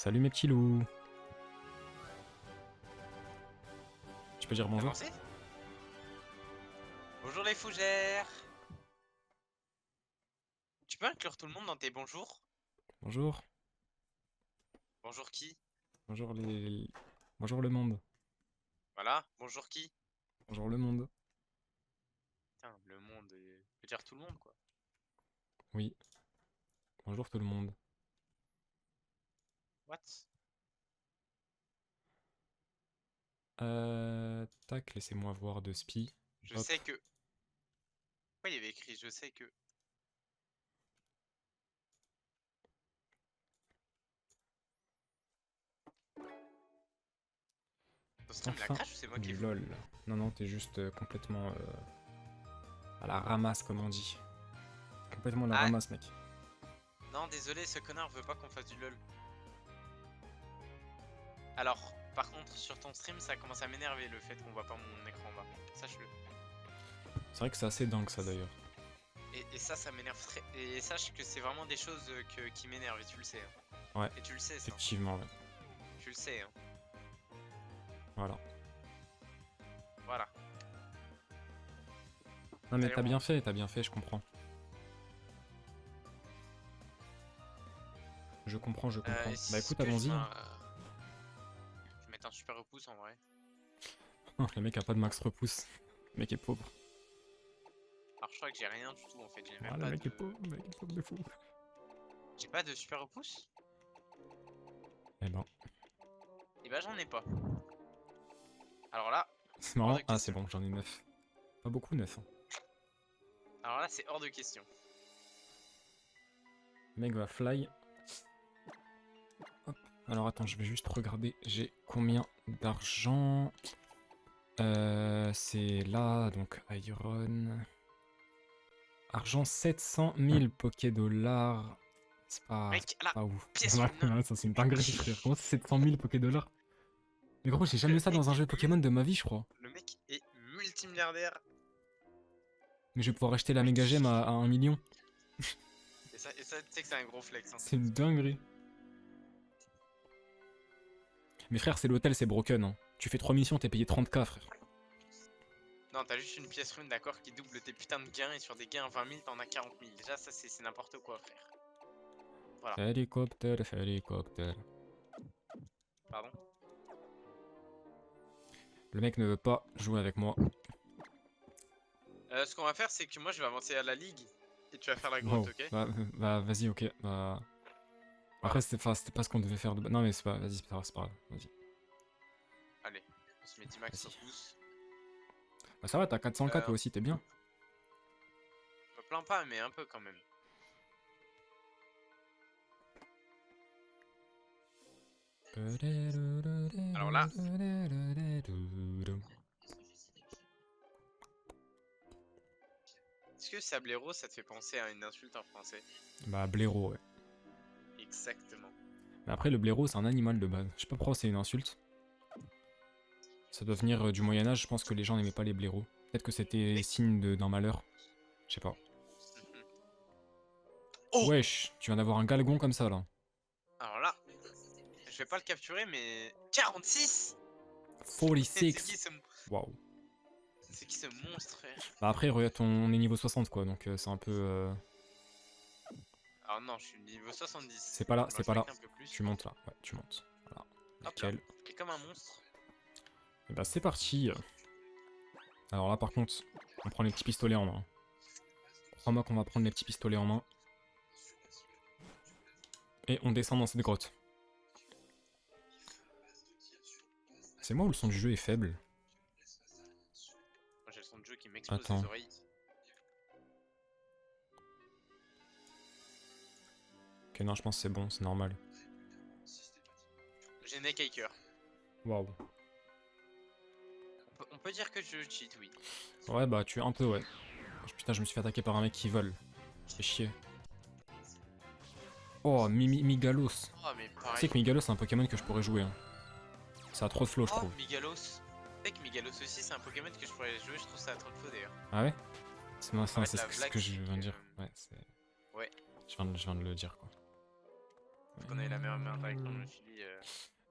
Salut mes petits loups. Tu peux dire bonjour? Avancez. Bonjour les fougères. Tu peux inclure tout le monde dans tes bonjours? Bonjour. Bonjour qui? Bonjour Bonjour le monde. Voilà, bonjour qui? Bonjour le monde. Putain, le monde, peut dire tout le monde quoi. Oui. Bonjour tout le monde. What? Tac, laissez-moi voir de spi. Je Hop. sais que... Pourquoi il y avait écrit je sais que... Ton stream la Enfin, crash ou c'est moi qui est du fou? lol. Non, non, t'es juste complètement à la ramasse, comme on dit. Complètement à la Ah, ramasse, mec. non désolé, ce connard veut pas qu'on fasse du lol. Alors, par contre, sur ton stream, ça commence à m'énerver le fait qu'on voit pas mon écran en bas. Sache-le. C'est vrai que c'est assez dingue ça d'ailleurs. Et ça m'énerve très... Et sache que c'est vraiment des choses qui m'énervent et tu le sais. Hein. Ouais, Et tu le sais ça. effectivement, ouais. Tu le sais. Hein. Voilà. Voilà. Non mais Allez, t'as bien fait, je comprends. Je comprends, je comprends. Bah Est-ce écoute, que allons-y. Hein. je vais mettre un super repousse en vrai. Le mec a pas de max repousse. Le mec est pauvre. Alors je crois que j'ai rien du tout en fait, j'ai Ah, même le pas mec est de... pauvre, le mec est pauvre de fou. J'ai pas de super repousse? Eh ben, Et bah j'en ai pas. Alors là, c'est hors marrant. de Ah, c'est question. bon, j'en ai 9. Pas beaucoup, 9. Hein. Alors là c'est hors de question. Le mec va fly. Hop. Alors attends, je vais juste regarder. J'ai combien d'argent? C'est là, donc Iron. Argent 700 000 Pokédollars. C'est Mec, là, pas ouf. pièce Ouais, une. ça c'est une dinguerie, frère. Comment c'est 700 000 Pokédollars? Mais gros, j'ai jamais eu ça dans un jeu Pokémon de ma vie, je crois. Le mec est multimilliardaire. Mais je vais pouvoir acheter la Mec. méga gemme à 1 million. Et ça tu sais que c'est un gros flex. Hein. C'est une dinguerie. Mais frère, c'est l'hôtel, c'est broken. Hein. Tu fais 3 missions, t'es payé 30K, frère. Non, t'as juste une pièce rune, d'accord, qui double tes putains de gains et sur des gains à 20 000, t'en as 40 000. Déjà, ça c'est n'importe quoi, frère. Voilà. Hélicoptère, hélicoptère. Pardon. Le mec ne veut pas jouer avec moi. Ce qu'on va faire, c'est que moi je vais avancer à la ligue et tu vas faire la grotte, Wow. ok? Bah vas-y, ok. Bah... Après, Voilà. c'était pas ce qu'on devait faire. Non, mais c'est pas... Vas-y, c'est pas grave. Vas-y. Allez, on se met 10 max Vas-y. repousse. Bah ça va, t'as 400K toi aussi, t'es bien. Je me plains pas, mais un peu quand même. Alors là, est-ce que sablero ça te fait penser à une insulte en français? Bah blaireau, ouais. Exactement. Mais après, le blaireau, c'est un animal de base. Je sais pas pourquoi c'est une insulte. Ça doit venir du Moyen-Âge, je pense que les gens n'aimaient pas les blaireaux. Peut-être que c'était signe d'un malheur. Je sais pas. Oh! Wesh, tu viens d'avoir un galgon comme ça là. Alors là, je vais pas le capturer, mais 46! C'est qui 46. ce... Waouh. C'est qui ce monstre, frère? Bah après, regarde, on est niveau 60 quoi, donc c'est un peu... Alors non, je suis niveau 70. C'est pas là, Je me c'est pas là. respecte un peu plus. Tu montes là, ouais, tu montes. Voilà, Hop là, nickel. il est comme un monstre. Et bah c'est parti. Alors là par contre, on prend les petits pistolets en main. Crois-moi qu'on va prendre les petits pistolets en main. Et on descend dans cette grotte. C'est moi où le son du jeu est faible? Moi j'ai le son de jeu qui m'explose Attends. les oreilles. Ok, non, je pense que c'est bon, c'est normal. J'ai neck hiker. Waouh. On peut dire que je cheat, oui. Ouais, bah tu es un peu, ouais. Putain, je me suis fait attaquer par un mec qui vole. C'est chier. Oh, Migalos. Oh, mais Tu pareil. sais que Migalos, c'est un Pokémon que je pourrais jouer. Hein. Ça a trop de flow, je Oh, trouve. Migalos. Tu sais que Migalos aussi, c'est un Pokémon que je pourrais jouer, je trouve ça trop de faux d'ailleurs. Ah ouais? C'est En fait, ce la que blague, je c'est viens de que... dire. Ouais, c'est... Ouais. Je viens de le dire, quoi. Qu'on ait la même mais indirectement, je me suis dit.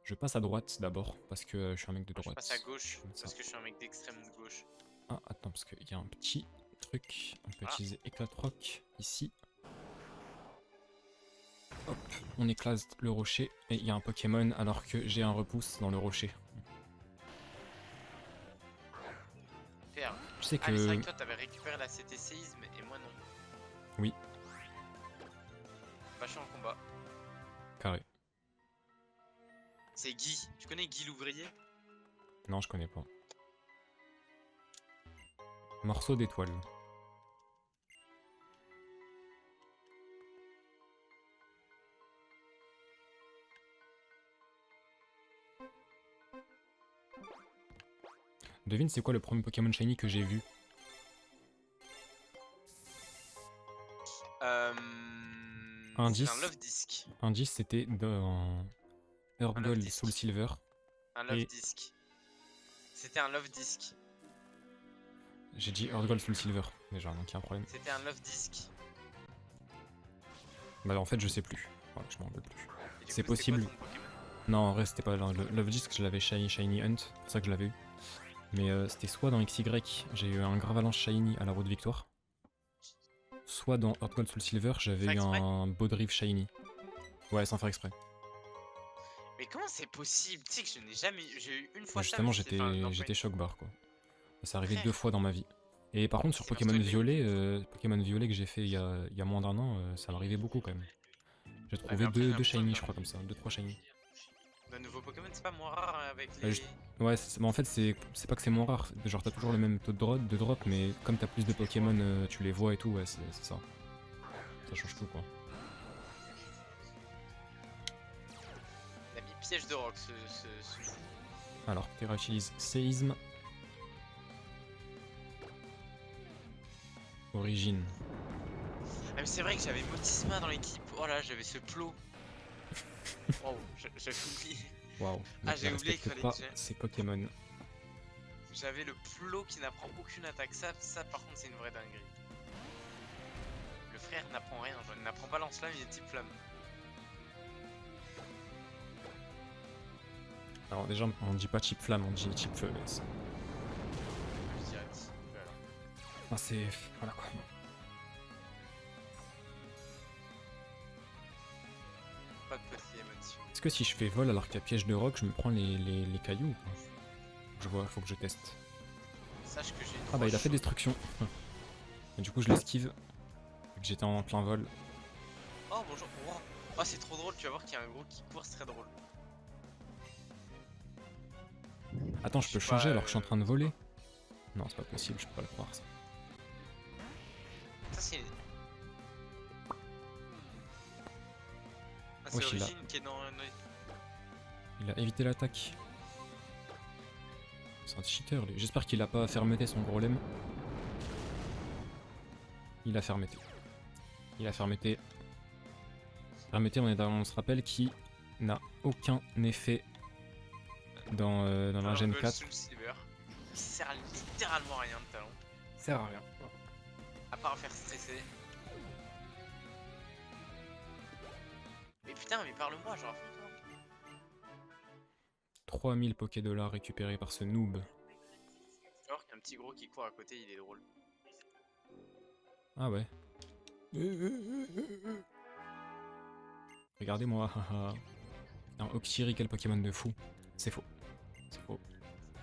Je passe à droite d'abord, parce que je suis un mec de Moi, je droite. passe à gauche, Comme ça. parce que je suis un mec d'extrême gauche. Ah, attends, parce qu'il y a un petit truc. On peut Ah. utiliser éclat de roc ici. Hop, on éclate le rocher et il y a un Pokémon alors que j'ai un repousse dans le rocher. Faire. Je sais Ah, mais c'est vrai que... que toi, t'avais récupéré la CT séisme et moi non. Oui, Bah, je suis en combat. carré. C'est Guy. Tu connais Guy l'ouvrier? Non, je connais pas. Morceau d'étoile. Devine c'est quoi le premier Pokémon Shiny que j'ai vu? C'est Indice. un Love Disc. Indice, c'était dans Earth Un Gold Love Soul Disc. Silver. Un Love Et- Disc. C'était un Love Disc. J'ai dit Earth Gold Soul Silver déjà, donc il y a un problème. C'était un Love Disc. Bah en fait je sais plus. Voilà, je m'en rappelle plus. Et du C'est coup, c'était quoi possible. ton Pokémon? Non, en vrai c'était pas le Love Disc, je l'avais Shiny Hunt, c'est pour ça que je l'avais eu. Mais c'était soit dans XY, j'ai eu un Gravalanche Shiny à la route Victoire. Soit dans Earth Gold Soul Silver, j'avais Faire eu exprès un Baudrive Shiny. Ouais, sans faire exprès. Mais comment c'est possible? Tu sais que je n'ai jamais. J'ai eu une Bah fois ça, justement mais c'était enfin, non, j'étais pas choc barre quoi. Ça arrivait Frère. 2 fois dans ma vie. Et par contre sur C'est parce que Pokémon Violet que j'ai fait il y a moins d'un an, ça m'arrivait beaucoup quand même. J'ai mais trouvé après, j'ai deux l'impression shiny que je crois comme ça, 2-3 shiny. le nouveau Pokémon, c'est pas moins rare avec Bah, les. Ouais, mais en fait c'est pas que c'est moins rare, genre t'as toujours le même taux de drop, mais comme t'as plus de Pokémon, tu les vois et tout, ouais c'est ça. Ça change tout quoi. Il a mis piège de rock ce fou. Alors, Terra utilise Séisme. Origine. Ah, mais c'est vrai que j'avais Motisma dans l'équipe. Oh là, j'avais ce plot. Oh, j'avais oublié. Waouh. Ah, Donc, j'ai il oublié respecte qu'il fallait pas que j'ai- ces Pokémon. J'avais le plot qui n'apprend aucune attaque. Ça par contre, c'est une vraie dinguerie. Le frère n'apprend rien. Genre, il n'apprend pas lance-flamme, il est type flamme. Alors déjà, on dit pas type flamme, on dit type feu. Mais Je dirais type feu, alors. enfin, c'est... Voilà quoi. Pas de Pokémon dessus. Est-ce que si je fais vol alors qu'il y a piège de roc, je me prends les cailloux ou pas? Je vois, faut que je teste. Sache que j'ai une Ah bah il a roche. fait destruction. Et du coup je l'esquive. Vu que j'étais en plein vol. Oh bonjour. Wow. Oh, c'est trop drôle. Tu vas voir qu'il y a un gros qui court, c'est très drôle. Attends, je Je peux sais changer pas, alors que je suis en train de voler? Non, c'est pas possible, je peux pas le croire ça. Ça, c'est. Ah, c'est Wesh, il a- l'origine qui est dans. Il a évité l'attaque. C'est un cheater lui. J'espère qu'il a pas fermeté son gros lemme. Il a fermeté. Il a fermeté. Fermeté, on se rappelle qu'il n'a aucun effet dans la Alors, Gen Gold 4. Soul Silver. Il sert littéralement à rien de talent. Ça sert à rien. À part à faire stresser. Mais putain, mais parle-moi, genre, affronte-moi. 3000 Pokédollars récupérés par ce noob. Alors qu'un petit gros qui court à côté, il est drôle. Ah ouais. Regardez-moi, haha. Un Octiri, quel Pokémon de fou. C'est faux. C'est faux.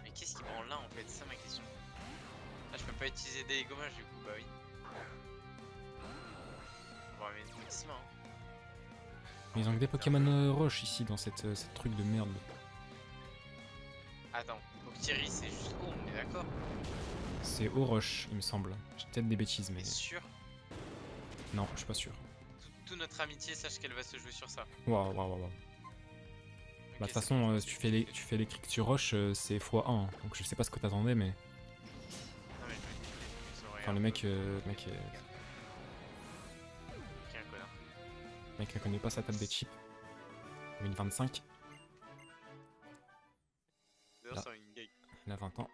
Mais qu'est-ce qui branle là en fait? C'est ça ma question. Là, je peux pas utiliser des gommages du coup, bah oui. On va mettre Motisma, hein. Mais ils ont que des Pokémon roche ici dans cette truc de merde. Attends, Octiri c'est juste haut, on est d'accord? C'est eau roche, il me semble. J'ai peut-être des bêtises, mais Mais sûr? non, je suis pas sûr. Toute notre amitié, sache qu'elle va se jouer sur ça. Waouh, waouh, waouh. Ok, Bah, de toute c'est façon, bon, si tu fais les crics sur roche, c'est x1. Hein. Donc je sais pas ce que t'attendais, mais. Non, mais je me dis, les oreilles Enfin, un le peu. mec, Ok, un connard. il connaît pas sa table des chips. 2025, D'ailleurs, Là. c'est une gag. il a 20 ans.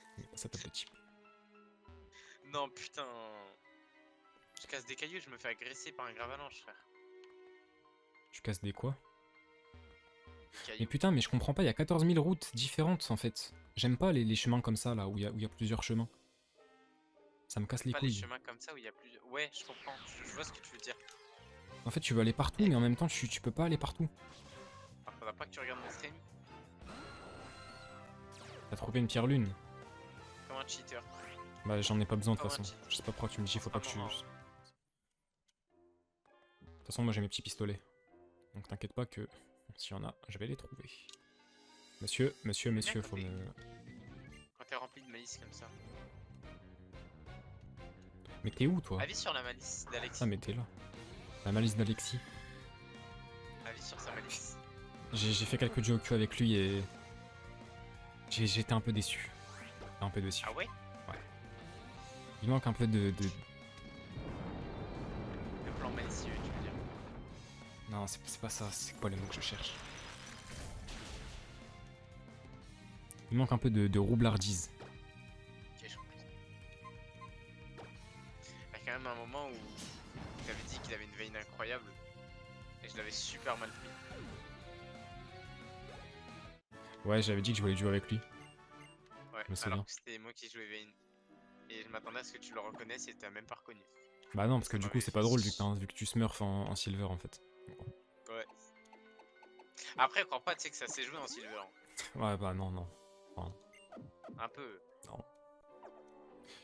Il connaît pas sa table des chips. Non, putain. Je casse des cailloux, je me fais agresser par un gravalanche, frère. Tu casses des quoi? Mais Cailloux. putain, mais je comprends pas, il y a 14 000 routes différentes en fait. J'aime pas les chemins comme ça là, où il y a plusieurs chemins. Ça me casse les Pas les couilles. chemins comme ça où il y a plus. Ouais, je comprends. Je vois ce que tu veux dire. En fait, tu veux aller partout, mais en même temps, tu peux pas aller partout. Alors, faudra pas que tu regardes mon stream T'as trouvé une pierre lune. comme un cheater. Bah, j'en ai pas besoin de toute Comme un façon. cheat. Je sais pas pourquoi tu me dis, faut pas que tu. Vraiment, De toute façon, moi j'ai mes petits pistolets. Donc t'inquiète pas que s'il y en a, je vais les trouver. Monsieur, bien faut quand me. Quand t'es rempli de maïs comme ça. Mais t'es où toi? Avis sur la malice d'Alexis. Ah, mais t'es là. La malice d'Alexis. Avis sur sa malice. J'ai fait quelques jeux au cul avec lui et. J'étais un peu déçu. Un peu déçu. Ah ouais? Il manque un peu de. Le plan malicieux, tu veux dire. Non, c'est pas ça, c'est quoi le mot que je cherche? Il manque un peu de roublardise. Ok, je comprends. Il y a quand même un moment où il avait dit qu'il avait une veine incroyable. Et je l'avais super mal pris. Ouais, j'avais dit que je voulais jouer avec lui. Ouais, Je me souviens. alors que c'était moi qui jouais Vayne. Et je m'attendais à ce que tu le reconnaisses et t'as même pas reconnu. Bah non, parce que Ça du coup m'avait c'est fait pas drôle chier. vu que tu smurfs en silver en fait. Ouais. Après, crois pas, tu sais que ça s'est joué en silver. Ouais, bah non, non. Un peu. Non.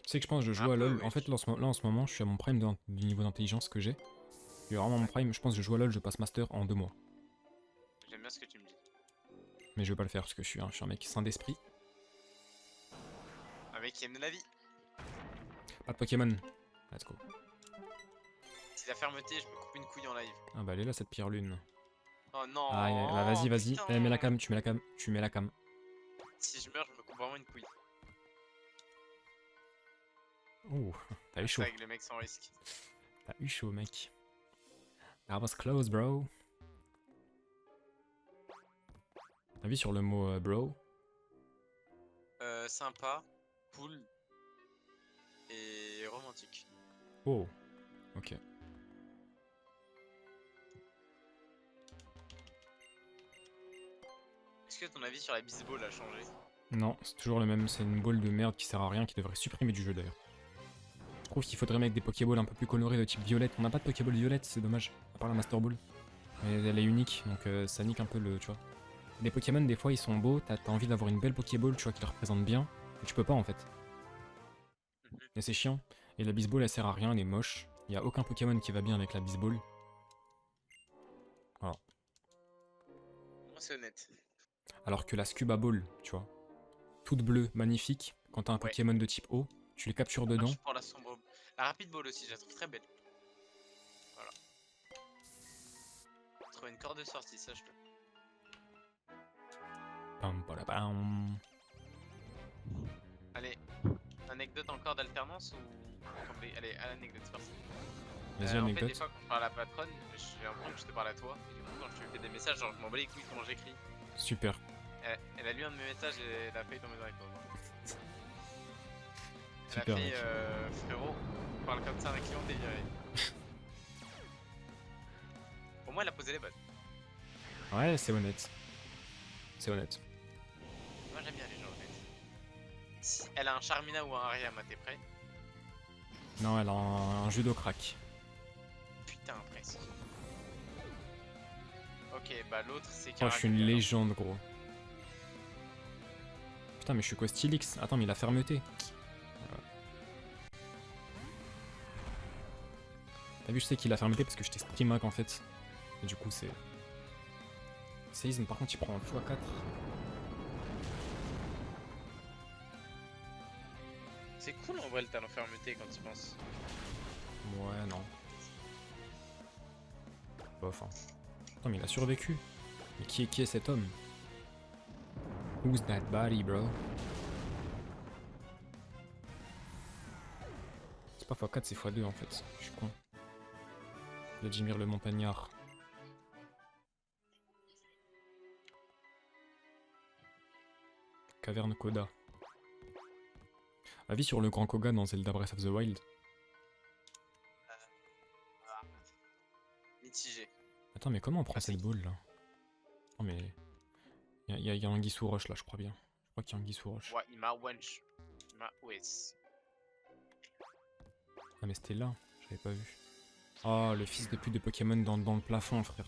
Tu sais que je pense que je joue Un à peu, LoL. En fait, wesh. là en ce moment, je suis à mon prime du niveau d'intelligence que j'ai. Et vraiment mon prime, je pense que je joue à LoL, je passe master en 2 mois. J'aime bien ce que tu me dis. Mais je vais pas le faire parce que je suis un mec sain d'esprit. Un mec qui aime la vie. Pas de Pokémon. Let's go. Si la fermeté, je me coupe une couille en live. Ah bah elle est là cette pierre lune. Oh non. Ah bah vas-y, vas-y. Putain. Eh, mets la cam, tu mets la cam, tu mets la cam. Si je meurs, je me coupe vraiment une couille. Oh, t'as eu chaud. Hashtag le mec sans risque. T'as eu chaud, mec. That was close, bro. T'as vu sur le mot bro? Sympa, cool et romantique. Oh, ok. Est-ce que ton avis sur la baseball a changé? Non, c'est toujours le même, c'est une boule de merde qui sert à rien, qui devrait supprimer du jeu d'ailleurs. Je trouve qu'il faudrait mettre des Pokéballs un peu plus colorés de type violette. On n'a pas de Pokéball violette, c'est dommage, à part la Master Ball. Mais elle est unique, donc ça nique un peu le, tu vois. Les Pokémon, des fois, ils sont beaux, t'as envie d'avoir une belle Pokéball, tu vois, qui les représente bien, mais tu peux pas en fait. Et c'est chiant. Et la Bisball, elle sert à rien, elle est moche. Il y a aucun Pokémon qui va bien avec la Bisball. Voilà. Moi, c'est honnête. Alors que la Scuba Ball, tu vois, toute bleue, magnifique, quand t'as un Ouais. Pokémon de type eau, tu les captures Moi, je dedans. suis pour la sombre. La rapide ball aussi, je la trouve très belle. Voilà. Trouver une corde de sortie, sache-le. Pam, palapam. Allez, anecdote encore d'alternance ou. Allez, à l'anecdote, c'est parti. Vas-y, En fait, des anecdote. fois, quand je parle à la patronne, j'ai l'impression que je te parle à toi. Et du coup, quand je lui fais des messages, genre, je m'en bats les couilles comment j'écris. Super. Elle a lu un de mes messages et elle a failli tomber dans les pommes. Elle a Super, fait mec. frérot, on parle comme ça à un client, t'es viré. Au moins, elle a posé les bonnes. Ouais, c'est honnête. C'est honnête. Moi, j'aime bien les gens honnêtes. Si elle a un Charmina ou un Ariam, t'es prêt? Non, elle a un judo crack. Putain, précis. Ok, bah l'autre c'est Oh, je suis une Caracal, hein. légende, gros. Putain, mais je suis quoi, Stylix? Attends, mais il a fermeté. T'as vu, je sais qu'il a fermeté parce que j'étais streamac en fait. Et du coup, c'est. Séisme, par contre, il prend un x4. C'est cool en vrai le talent fermeté quand tu penses. Ouais, non. Bof, hein. Attends, mais il a survécu. Mais qui est cet homme? Who's that body, bro? C'est pas x4, c'est x2 en fait. Je suis con. Vladimir le Montagnard. Caverne Koda. Avis sur le grand Koga dans Zelda Breath of the Wild. Mitigé. Attends, mais comment on prend Ah, c'est cette boule là? Non, mais. Y a Anguille sous roche là, je crois bien. Je crois qu'il y a Anguille sous roche. Ouais, il m'a wench. Il m'a OS. Ah, mais c'était là, j'avais pas vu. Oh, le fils de pute de Pokémon dans le plafond, frère.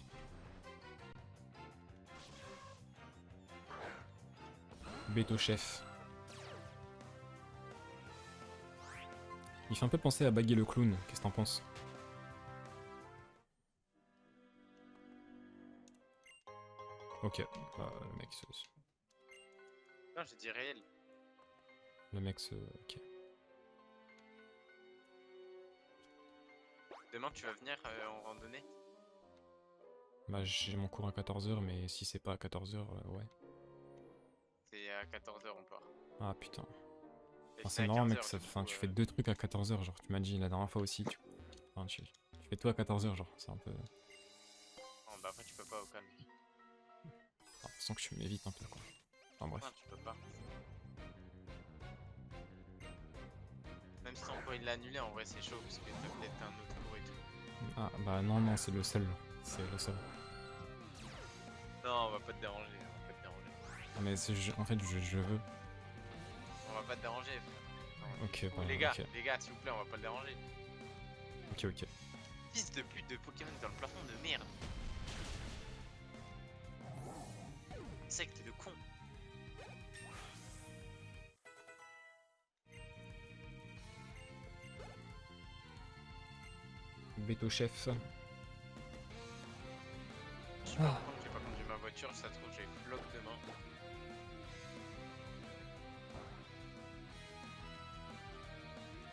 Béto chef. Il fait un peu penser à Baggy le clown, qu'est-ce que t'en penses? Ok, bah, le mec, Non, j'ai dit réel. ok. Demain, tu vas venir en randonnée? Bah, j'ai mon cours à 14h, mais si c'est pas à 14h, ouais. C'est à 14h on part. Ah putain. Et Enfin, c'est c'est à marrant, mec, 15h du enfin, coup. tu fais deux trucs à 14h, genre, tu m'as dit la dernière fois aussi, enfin, tu fais tout à 14h, genre, c'est un peu. Oh, bah après, tu peux pas au calme. Enfin, sans que tu m'évites un peu, quoi. Enfin, bref. Non, tu peux pas. Même si ton cours il l'a annulé, en vrai, c'est chaud parce que t'as peut-être un autre cours et tout. Ah, bah, non, c'est le seul. C'est le seul. Non, on va pas te déranger. On va pas te déranger. Ah, mais en fait, je veux. On va pas te déranger, frère. Non, Ok, bah, les ok. gars, s'il vous plaît, on va pas le déranger. Ok. Fils de pute de Pokémon dans le plafond de merde. Secte de con. Béto chef. Je suis pas content que j'ai pas conduit ma voiture, ça se trouve j'ai floc demain.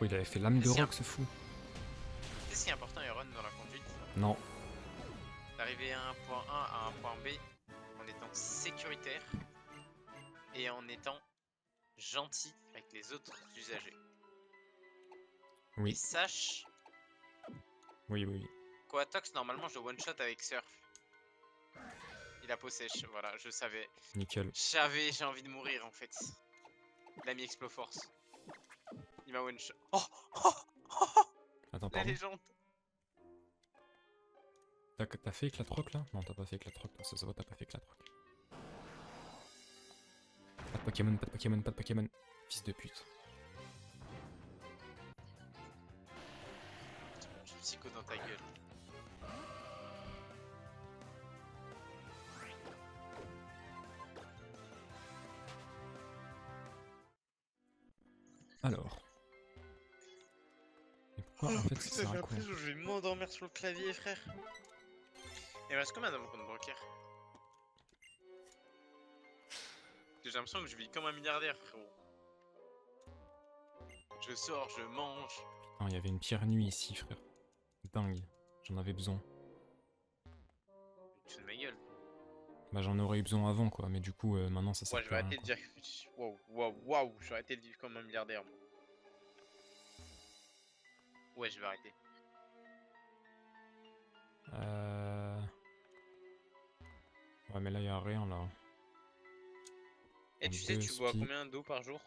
Oh, il avait fait l'âme de C'est rock, ce fou. Qu'est-ce qui est important et run dans la conduite? Non. D'arriver à un point A à un point B en étant sécuritaire et en étant gentil avec les autres usagers. Et Oui. sache, Oui. Coatox normalement je one shot avec Surf. Il a peau sèche, voilà, je savais. Nickel. J'ai envie de mourir en fait. Il a mis Exploforce. Il m'a one shot. Oh, Attends, la pardon. légende. T'as fait éclat de rock là? Non, t'as pas fait éclat de rock, ça se voit, t'as pas fait éclat de rock. Pas de Pokémon. Fils de pute. Je suis psycho dans ta gueule. Alors. Mais pourquoi en fait ça sert à quoi? Je vais m'endormir sur le clavier, frère. Il me reste combien dans mon compte bancaire? J'ai l'impression que je vis comme un milliardaire, frérot. Je sors, je mange. Putain, il y avait une pire nuit ici, frère. Dingue. J'en avais besoin. Tu te fous de ma gueule. Bah j'en aurais eu besoin avant quoi, mais du coup maintenant ça sert Ouais, je plus vais à rien. arrêter de dire que... Waouh, je vais arrêter de vivre comme un milliardaire, moi. Ouais, je vais arrêter. Ouais mais là y a rien là. Et tu sais, tu bois combien d'eau par jour?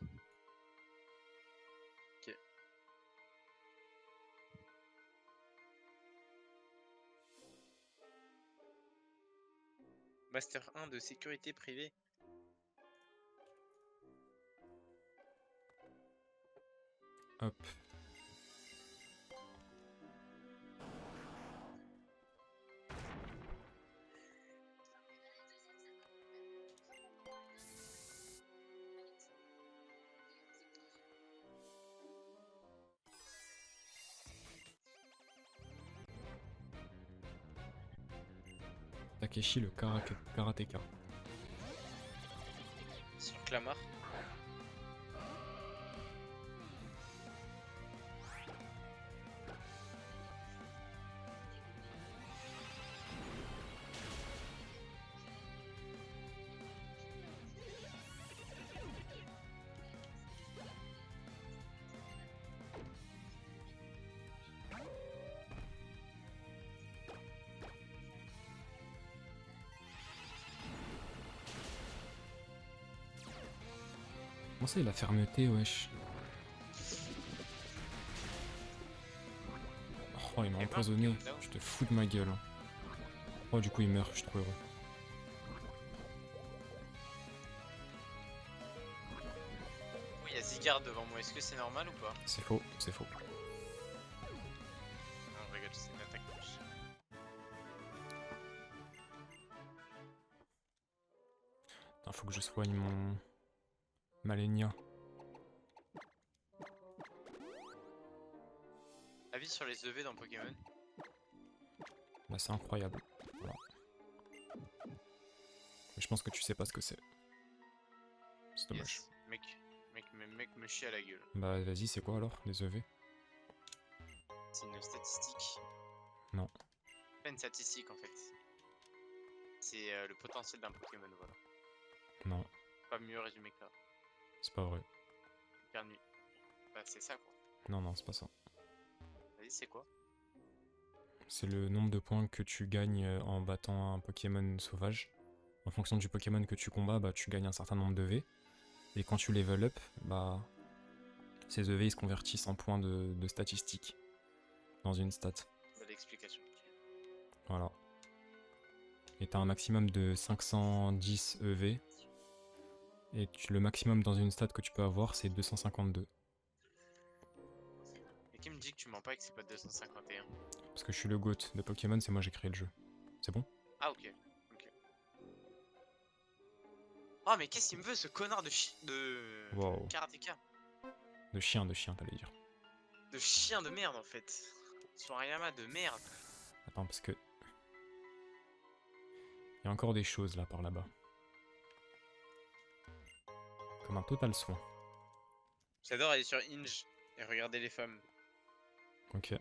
Ok. Master 1 de sécurité privée. Hop. Takeshi le karatéka. Sur Clamart. Comment c'est la fermeté, wesh? Oh, il m'a Et ben, empoisonné. Pokémon Down. Je te fous de ma gueule. Oh, du coup, il meurt, je suis trop heureux. Oui, il y a Zygarde devant moi, est-ce que c'est normal ou pas? C'est faux, c'est faux. Non, je rigole, c'est une attaque moche. Putain, faut que je soigne mon... Malenia. Avis sur les EV dans Pokémon? Bah, c'est incroyable. Voilà. Mais je pense que tu sais pas ce que c'est. C'est dommage. Yes. Mec me chie à la gueule. Bah, vas-y, c'est quoi alors, les EV? C'est une statistique. Non. Pas une statistique en fait. C'est le potentiel d'un Pokémon, voilà. Non, Pas mieux résumé que ça. c'est pas vrai. Hyper nuit. Bah c'est ça quoi. Non, non, c'est pas ça. Vas-y, c'est quoi? C'est le nombre de points que tu gagnes en battant un Pokémon sauvage. En fonction du Pokémon que tu combats, bah, tu gagnes un certain nombre de V. Et quand tu level up, bah, ces EV ils se convertissent en points de statistiques dans une stat. Belle explication. Voilà. Et t'as un maximum de 510 EV. Et le maximum dans une stat que tu peux avoir, c'est 252. Et qui me dit que tu mens pas et que c'est pas 251? Parce que je suis le GOAT de Pokémon, c'est moi j'ai créé le jeu. C'est bon? Ah ok. Ok. Oh mais qu'est-ce qu'il me veut ce connard de Wow. karatéka? De chien, t'allais dire. De chien de merde en fait. Sorayama de merde. Attends, parce que... Il y a encore des choses là, par là-bas. Comme un total soin. J'adore aller sur Inge et regarder les femmes. Ok.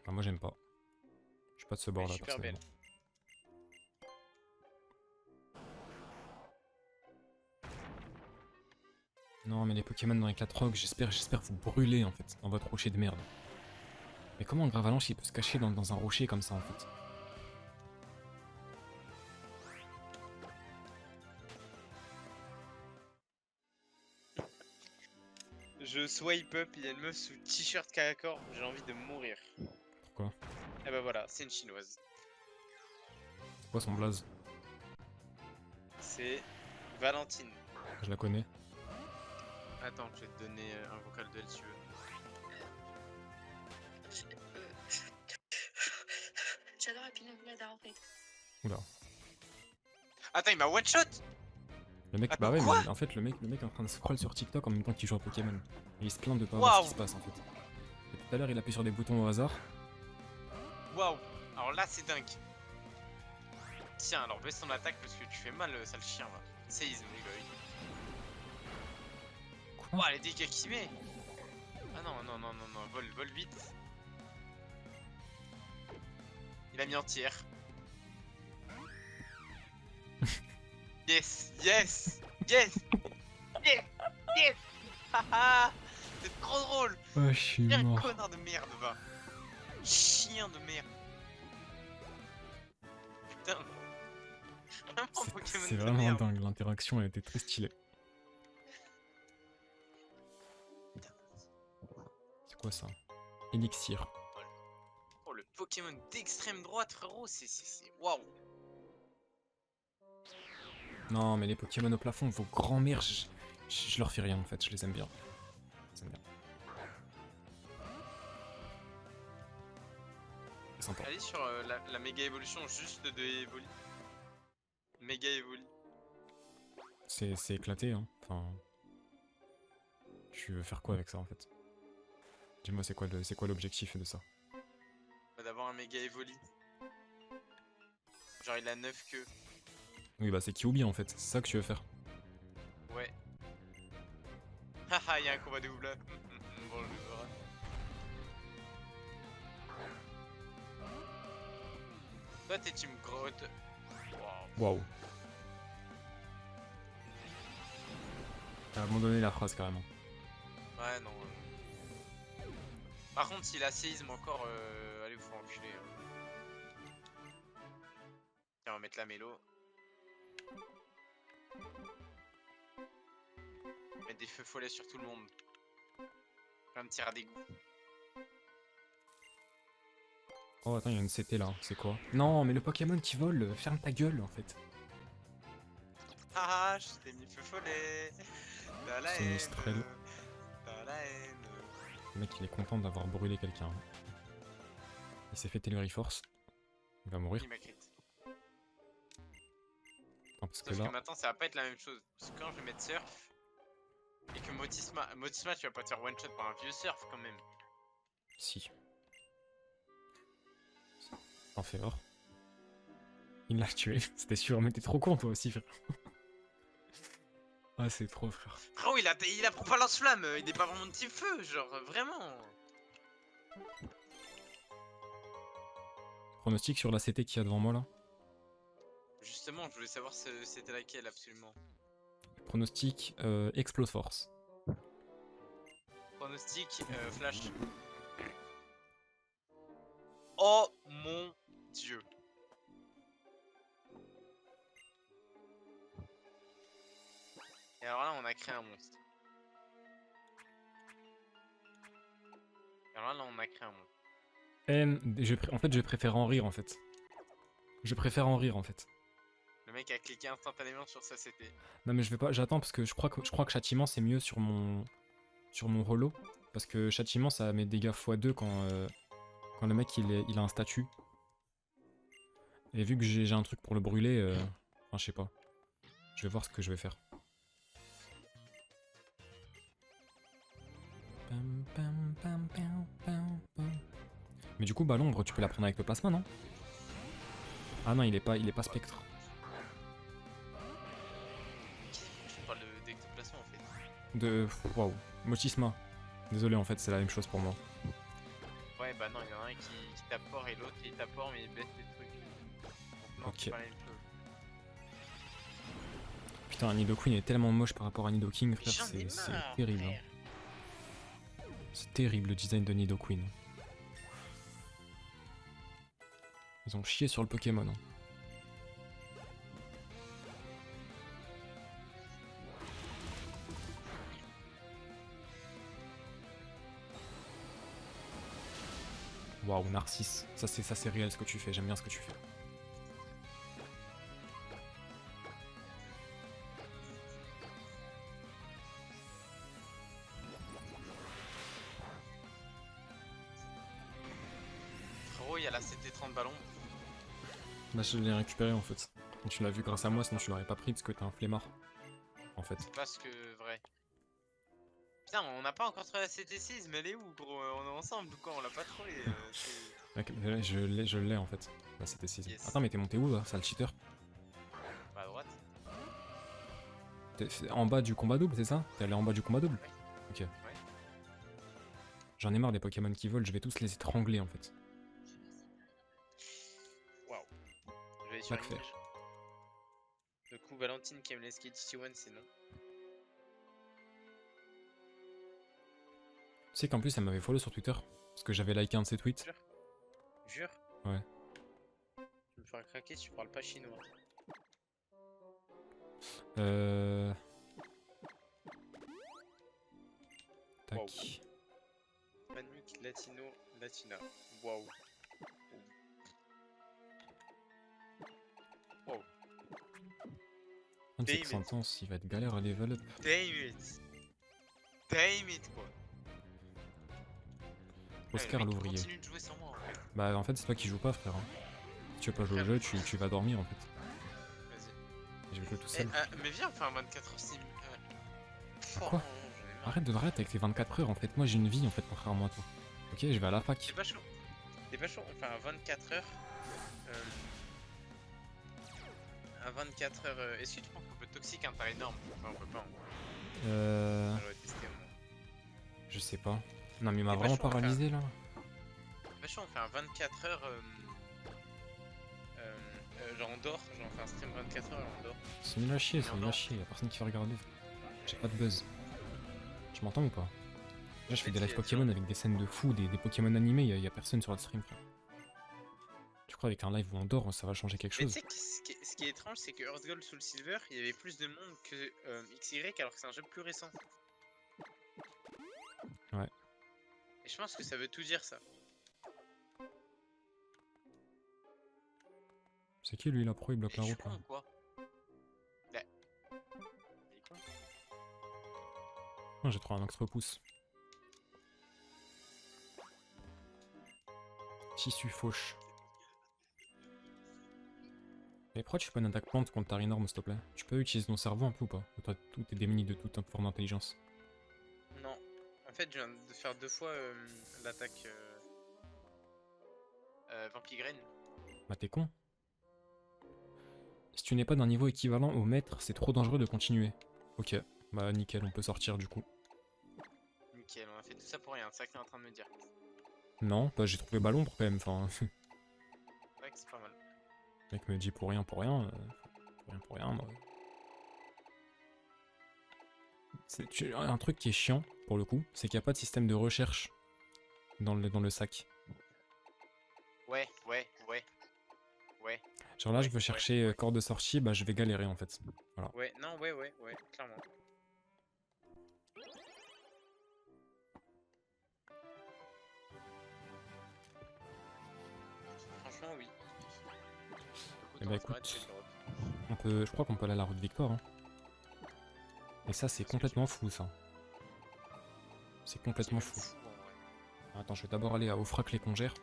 Ah, moi j'aime pas. Je suis pas de ce Elle bord est là, super belle. personnellement. Non, mais les Pokémon dans Éclat Rock, j'espère vous brûler en fait, dans votre rocher de merde. Mais comment un Gravalanche il peut se cacher dans un rocher comme ça en fait? Je swipe up, il y a une meuf sous t-shirt Kakor, j'ai envie de mourir. Pourquoi? Et bah voilà, c'est une chinoise. C'est quoi son blaze? C'est Valentine. Je la connais. Attends, je vais te donner un vocal d'elle si tu veux. J'adore la pina colada en fait. Oula. Attends, il m'a one shot. Le mec, Attends, bah ouais, quoi? mais en fait, le mec est en train de scroll sur TikTok en même temps qu'il joue à Pokémon. Et il se plaint de pas voir ce qui se passe en fait. Et tout à l'heure, il appuie sur des boutons au hasard. Waouh. Alors là, c'est dingue. Tiens, alors baisse ton attaque parce que tu fais mal, sale chien va. Séisme, oui, bah oui. Quoi? Ouah, les dégâts qu'il met. Ah non, vol vite. Il a mis en tiers. Yes, yes, yes, yes, yes. Haha, c'est trop drôle. Ouais, je suis Viens, mort. connard de merde, va. Chien de merde. Putain. Vraiment Pokémon C'est de vraiment merde. dingue, l'interaction a été très stylée. C'est quoi ça? Elixir. Oh, le Pokémon d'extrême droite, frérot, c'est waouh. Non, mais les Pokémon au plafond, vos grands-mères, je leur fais rien en fait, je les aime bien. Je les aime bien. C'est sympa. Allez sur la méga évolution juste de Evoli. Méga Evoli. C'est éclaté, hein. Enfin... Tu veux faire quoi avec ça en fait? Dis-moi, c'est quoi l'objectif de ça? Bah, d'avoir un méga Evoli. Genre il a 9 queues. Oui, bah c'est Kyuubi en fait, c'est ça que tu veux faire. Ouais. Haha, y'a un combat de Oubla. Bonjour. Toi t'es team grotte. Waouh. Waouh. T'as abandonné la phrase carrément. Ouais, non. Par contre, s'il a séisme encore, allez vous faire enculer. Tiens, on va mettre la mélo. Mettre des feux follets sur tout le monde. Faire un petit rat d'égout. Oh attends, il y a une CT là, c'est quoi? Non, mais le Pokémon qui vole, ferme ta gueule en fait. Ah, je t'ai mis feu follet. T'as la C'est haine. Mistrel. T'as la haine. Le mec il est content d'avoir brûlé quelqu'un. Il s'est fait Force. Il va mourir. Il m'a crit. Attends, parce que Sauf que là, maintenant, ça va pas être la même chose. Parce que quand je vais mettre surf, et que Motisma, tu vas pas te faire one shot par un vieux surf quand même. si. En faveur. Il l'a tué, c'était sûr, mais t'es trop con toi aussi, frère. Ah, c'est trop, frère. Frérot, il a pour pas lance-flamme, il est pas vraiment de type feu, genre vraiment. Pronostic sur la CT qu'il y a devant moi là. Justement, je voulais savoir c'était laquelle absolument. Pronostic Explose Force. Pronostic, flash. Oh mon dieu. Et alors là, on a créé un monstre. Et alors là, on a créé un monstre. En fait, je préfère en rire en fait. Je préfère en rire en fait. Le mec a cliqué instantanément sur ça, c'était. Non mais je vais pas, j'attends parce que je crois que châtiment c'est mieux sur mon holo parce que châtiment ça met dégâts x2 quand le mec il a un statut. Et vu que j'ai un truc pour le brûler, enfin je sais pas. Je vais voir ce que je vais faire. Mais du coup bah l'ombre tu peux la prendre avec le plasma non? Ah non il est pas spectre. Je parle d'ectoplasme en fait. Waouh. Motisma. Désolé en fait c'est la même chose pour moi. Ouais, bah non, il y en a un qui t'apporte et l'autre qui t'apporte mais il baisse les trucs. Donc non, Ok. c'est pas la même chose. Putain un Nidoqueen est tellement moche par rapport à Nidoking Mais frère, j'en ai c'est marre, terrible. Hein. frère. C'est terrible le design de Nidoqueen. Ils ont chié sur le Pokémon. Hein. Waouh, Narcisse. Ça c'est réel ce que tu fais, j'aime bien ce que tu fais. Frérot, il y a la CT30 ballon. Bah je l'ai récupéré en fait. Et tu l'as vu grâce à moi, sinon tu l'aurais pas pris parce que t'es un flemmard. En fait. C'est parce que vrai. Putain, on n'a pas encore trouvé la CT6, mais elle est où, gros? On est ensemble ou quoi? On l'a pas trouvé. Ok, je l'ai en fait. Bah c'était 6. Yes. Attends mais t'es monté où là, sale cheater? Pas à droite. T'es en bas du combat double, c'est ça? T'es allé en bas du combat double? Ouais. Ok. Ouais. J'en ai marre des Pokémon qui volent, je vais tous les étrangler en fait. Waouh. Je vais aller sur Pas une que page. Le coup, Valentine qui aime les SK1, c'est non. Tu sais qu'en plus elle m'avait follow sur Twitter parce que j'avais liké un de ses tweets. Jure? Ouais. Tu me feras craquer si tu parles pas chinois. Tac. Wow. Panique Latino Latina. Waouh. Wow. Un de ces Damn it. sentences, il va être galère à level up. Damn it. Damn it quoi. Oscar le mec l'ouvrier. continue de jouer sans moi en fait. Bah en fait c'est toi qui joues pas frère. Hein. Si tu veux pas jouer au jeu, tu vas dormir en fait. Vas-y. Je vais jouer tout Eh, seul. mais viens, on fait un 24 heures sim. Quoi? Arrête de m'arrêter avec tes 24 heures en fait. Moi j'ai une vie en fait contrairement à toi. Ok, je vais à la fac. C'est pas chaud. C'est pas chaud, on fait un 24 heures. Un 24 heures. Est-ce que tu penses qu'on peut toxique un tas énorme? Enfin, on peut pas. On va tester au moins. Je sais pas. Non mais il m'a C'est vraiment vachement paralysé là. C'est pas chaud, on fait un 24 heures. Genre on dort, genre on fait un stream 24 heures et on dort. C'est nul à chier, c'est Non, nul à non. chier, y'a personne qui va regarder. J'ai pas de buzz. Tu m'entends ou pas? Là je fais des live Pokémon avec des scènes de fou, des Pokémon animés, y'a personne sur le stream frère. Tu crois avec un live où on dort, ça va changer quelque Mais tu chose? sais que ce qui est étrange, c'est que Earth Gold Soul Silver, il y avait plus de monde que XY alors que c'est un jeu plus récent. Ouais. Et je pense que ça veut tout dire ça. C'est qui lui la pro, il bloque la Je suis route con là. ou quoi? Bah. Il est con. Ah, j'ai trouvé un max repousse. Tissu fauche. Et pourquoi tu fais pas une attaque plante contre ta énorme s'il te plaît? Tu peux utiliser ton cerveau un peu ou pas? Ou toi, tout est démuni de toute forme d'intelligence. Non. En fait, je viens de faire 2 fois l'attaque Vampigraine. Bah t'es con. Si tu n'es pas d'un niveau équivalent au maître, c'est trop dangereux de continuer. Ok, bah nickel, on peut sortir du coup. Nickel, on a fait tout ça pour rien, c'est ça que t'es en train de me dire. Non, bah j'ai trouvé ballon pour quand même, enfin... C'est vrai que c'est pas mal. Le mec me dit pour rien, pour rien. Pour rien, moi. Un truc qui est chiant, pour le coup, c'est qu'il n'y a pas de système de recherche dans le sac. Ouais. Genre là, Ouais, je veux ouais, chercher ouais. corde de sortie, bah je vais galérer en fait. Voilà. Ouais, non, ouais, clairement. Franchement, oui. Et bah écoute, je crois qu'on peut aller à la route Victoire. Hein. Et ça, c'est complètement fou ça. C'est complètement fou. Attends, je vais d'abord aller à Offrac les Congères.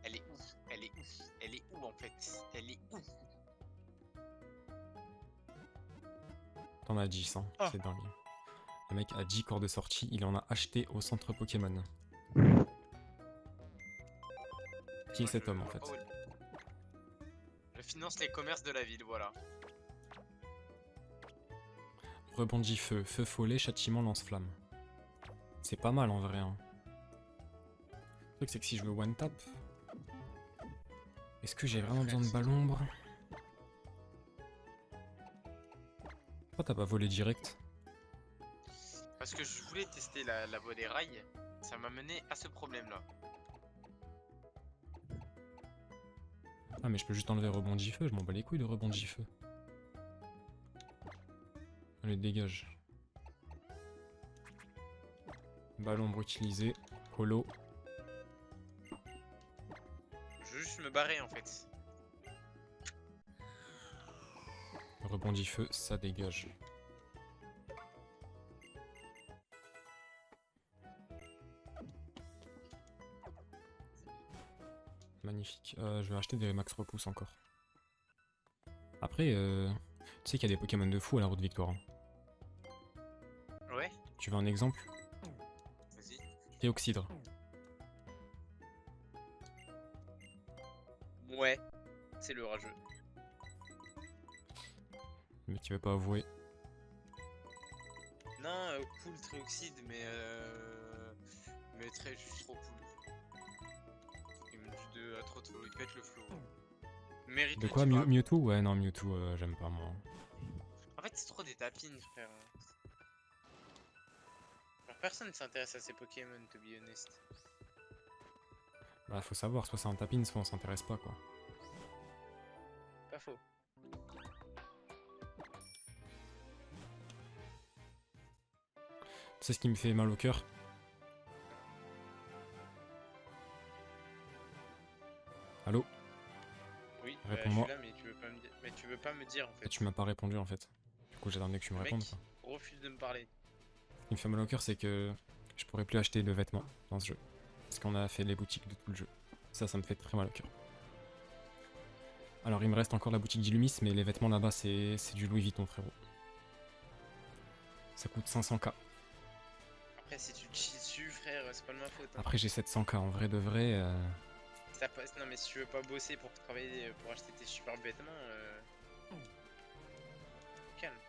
Elle est où? Elle est où? Elle est où en fait? Elle est où? T'en as 10, hein. Ah. C'est dingue. Le mec a 10 corps de sortie, il en a acheté au centre Pokémon. Qui est cet homme en fait? Je finance les commerces de la ville, voilà. Rebondit feu, feu follet, châtiment lance-flamme. C'est pas mal en vrai. Hein. Le truc c'est que si je veux one tap, est-ce que j'ai vraiment besoin de Balombre? Pourquoi t'as pas volé direct? Parce que je voulais tester la voie des rails, ça m'a mené à ce problème là. Ah mais je peux juste enlever rebondit feu, je m'en bats les couilles de rebondit feu. Allez dégage. Balombre utilisé, holo. Je veux juste me barrer en fait. Rebondit feu, ça dégage. Magnifique. Je vais acheter des max repousse encore. Après, tu sais qu'il y a des Pokémon de fou à la route Victoire. Hein. Ouais, Tu veux un exemple? vas-y. Théoxydre. Ouais, c'est le rageux. Le mec qui veut pas avouer. Non, cool Trioxyde, mais très juste trop cool. Il me dit de trop de flow, il pète le flow. Mérite De le quoi petit bras. Mewtwo? Ouais, non, Mewtwo, j'aime pas moi. En fait, c'est trop des tapines, frère. Genre, personne ne s'intéresse à ces Pokémon, to be honest. Bah, faut savoir, soit c'est un tapin, soit on s'intéresse pas, quoi. Pas faux. C'est ce qui me fait mal au cœur. Allô? Oui, Réponds-moi. je suis là, mais tu veux pas me dire, mais tu veux pas me dire en fait. Et tu m'as pas répondu en fait. Du coup, j'attendais que tu me Le répondes. mec Quoi. refuse de me parler. Ce qui me fait mal au cœur, c'est que je pourrais plus acheter de vêtements dans ce jeu. Parce qu'on a fait les boutiques de tout le jeu. Ça me fait très mal au cœur. Alors, il me reste encore la boutique d'Illumis, mais les vêtements là-bas, c'est du Louis Vuitton, frérot. Ça coûte 500k. Après, si tu te chies dessus, frère, c'est pas de ma faute. Hein. Après, j'ai 700k en vrai de vrai. Ça passe... Non, mais si tu veux pas bosser pour travailler, pour acheter tes super vêtements, calme. De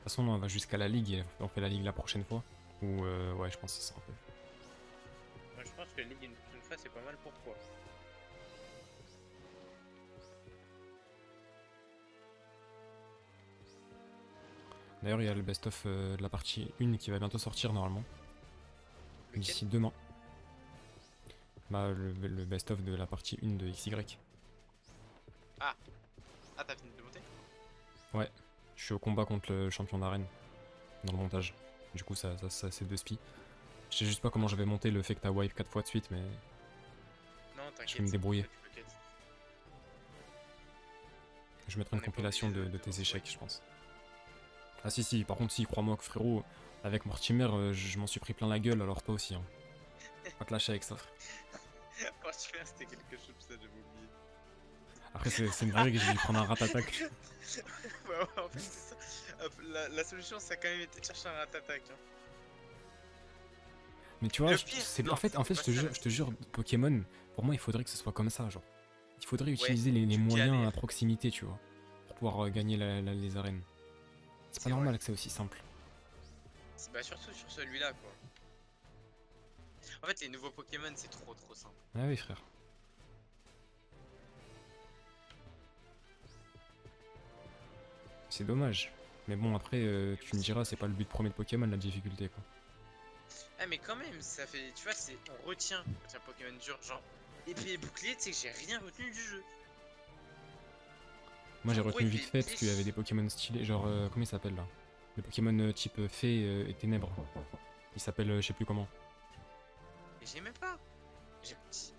toute façon, on va jusqu'à la ligue et on fait la ligue la prochaine fois. Ou ouais, je pense que c'est ça un peu. Moi, je pense que la ligue une prochaine fois, c'est pas mal. Pourquoi? D'ailleurs, il y a le best-of de la partie 1 qui va bientôt sortir normalement. D'ici demain. Bah, le best-of de la partie 1 de XY. Ah, t'as fini de monter? Ouais, je suis au combat contre le champion d'arène, dans le montage. Du coup, ça c'est 2 spies. Je sais juste pas comment je vais monter le fait que t'as wipe 4 fois de suite, mais Non, je vais t'inquiète. me débrouiller. Tu peux cut. Je mettrai On une n'est pas compilation obligé de de tes lancer échecs, wipe. je pense. Ah si, par contre si, crois-moi que frérot, avec Mortimer, je m'en suis pris plein la gueule, alors toi aussi, hein. Pas te lâcher avec ça, frère. Franchement, c'était quelque chose, ça, j'avais oublié. Après c'est une dinguerie que j'ai dû prendre un rat-attack. Ouais, en fait, c'est ça. Hop, la solution, ça a quand même été de chercher un rat-attack. Hein. Mais tu vois, Le pire, non, en fait c'était pas ça. je te jure, Pokémon, pour moi il faudrait que ce soit comme ça, genre. Il faudrait Ouais, utiliser les tu moyens galères. à proximité, tu vois, pour pouvoir gagner les arènes. C'est pas C'est vrai. normal que c'est aussi simple. Bah, surtout sur celui-là, quoi. En fait, les nouveaux Pokémon, c'est trop simple. Ah oui, frère. C'est dommage. Mais bon, après, tu me diras, c'est pas le but premier de Pokémon, la difficulté, quoi. Ah, mais quand même, ça fait. Tu vois, on retient un Pokémon dur, genre épée et bouclier, tu sais que j'ai rien retenu du jeu. Moi j'ai En gros, retenu vite épée et fait parce bouclier, qu'il y avait des Pokémon stylés, genre, comment il s'appelle là? Les Pokémon type fée et ténèbres. Il s'appelle, je sais plus comment. j'ai même pas. J'ai. Vas-y.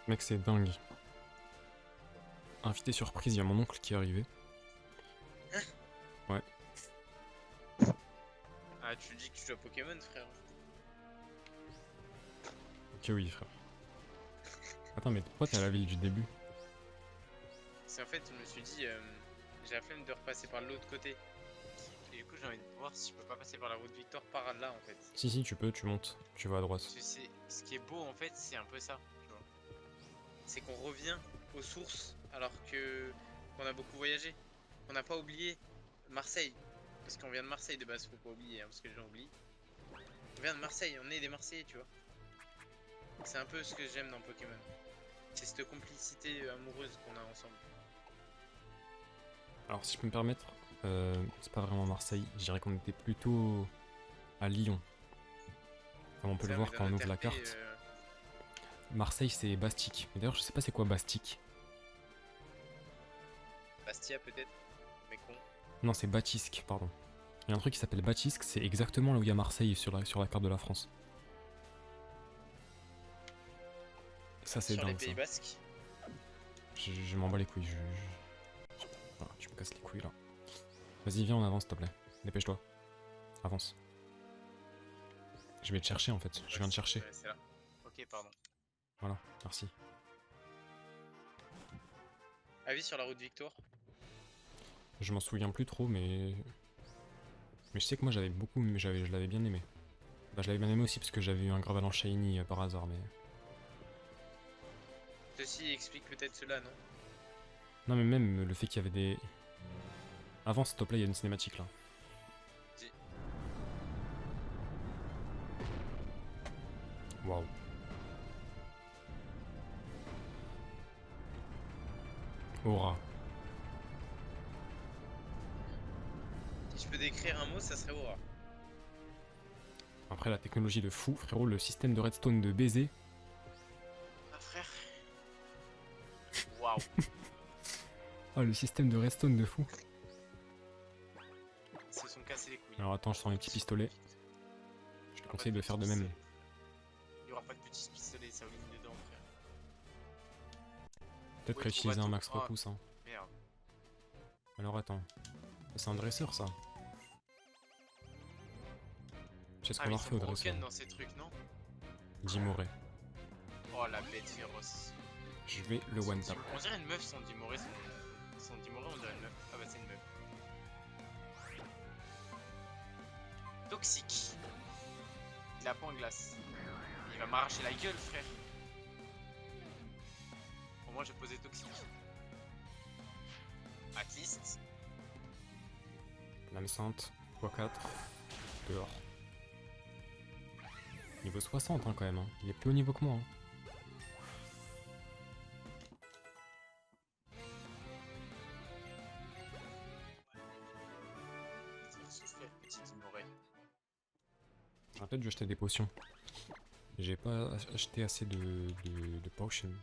Mec, c'est dingue. Invité surprise, il y a mon oncle qui est arrivé. Ouais. Ah, tu dis que tu joues à Pokémon, frère. Ok, oui, frère. Attends, mais pourquoi t'es à la ville du début? C'est en fait, je me suis dit, j'ai la flemme de repasser par l'autre côté. Et du coup, j'ai envie de voir si je peux pas passer par la route Victor par là, en fait. Si, tu peux, tu montes. Tu vas à droite. Parce que ce qui est beau, en fait, c'est un peu ça, tu vois. C'est qu'on revient aux sources alors que qu'on a beaucoup voyagé. On n'a pas oublié Marseille. Parce qu'on vient de Marseille de base, faut pas oublier, hein, parce que les gens oublient. On vient de Marseille, on est des Marseillais, tu vois. C'est un peu ce que j'aime dans Pokémon. C'est cette complicité amoureuse qu'on a ensemble. Alors si je peux me permettre, c'est pas vraiment Marseille, je dirais qu'on était plutôt à Lyon. Comme on peut le Ça, voir mais quand dans on notre ouvre la RP, carte. Marseille c'est Bastique. Mais d'ailleurs je sais pas c'est quoi Bastique. Bastia peut-être. Mais con. Non c'est Batisque, pardon. Il y a un truc qui s'appelle Batisque, c'est exactement là où il y a Marseille sur la carte de la France. Ça c'est Sur les dingue ça. Pays Basques. Je m'en bats les couilles, Voilà, tu me casses les couilles là. Vas-y viens on avance s'il te plaît. Dépêche-toi. Avance. Je vais te chercher en fait, je viens te chercher. Ouais, c'est là. Ok, pardon. Voilà, merci. Avis sur la route Victoire. Je m'en souviens plus trop mais... Mais je sais que moi j'avais beaucoup... je l'avais bien aimé. Bah je l'avais bien aimé aussi parce que j'avais eu un Gravalan Shiny par hasard mais... Ceci explique peut-être cela, non? Non mais même le fait qu'il y avait des... Avant s'il te plaît, il y a une cinématique là. Si. Waouh. Aura. Si je peux décrire un mot, ça serait aura. Après la technologie de fou, frérot, le système de redstone de baiser. Ah frère. Waouh. Ah le système de redstone de fou. Ils se sont cassés les couilles. Alors attends, je sors mes petits pistolets. Je te conseille de faire de même. Il y aura pas de petits pistolets, ça ligne dedans, frère. Peut-être Ouais, réutiliser trouve un à max tout. Ah. repousse hein. Merde. Alors attends. C'est un dresseur ça. Je sais ce Ah, qu'on mais leur ils fait sont au dresseur. broken dans ces trucs, non? Dimoré. Oh la bête féroce. Je vais le one tap. On dirait une meuf, son Dimoré, son Dimoré, on dirait une meuf. Ah bah c'est une meuf. Toxique. Il a pas en glace. Il va m'arracher la gueule, frère. Au moins j'ai posé toxique. At least. Lame sainte, x4, dehors. Niveau 60 hein, quand même, hein. Il est plus haut niveau que moi. Hein. Ça va souffrir, petit Dimoré. J'aurais peut-être dû acheter des potions. J'ai pas acheté assez de potions.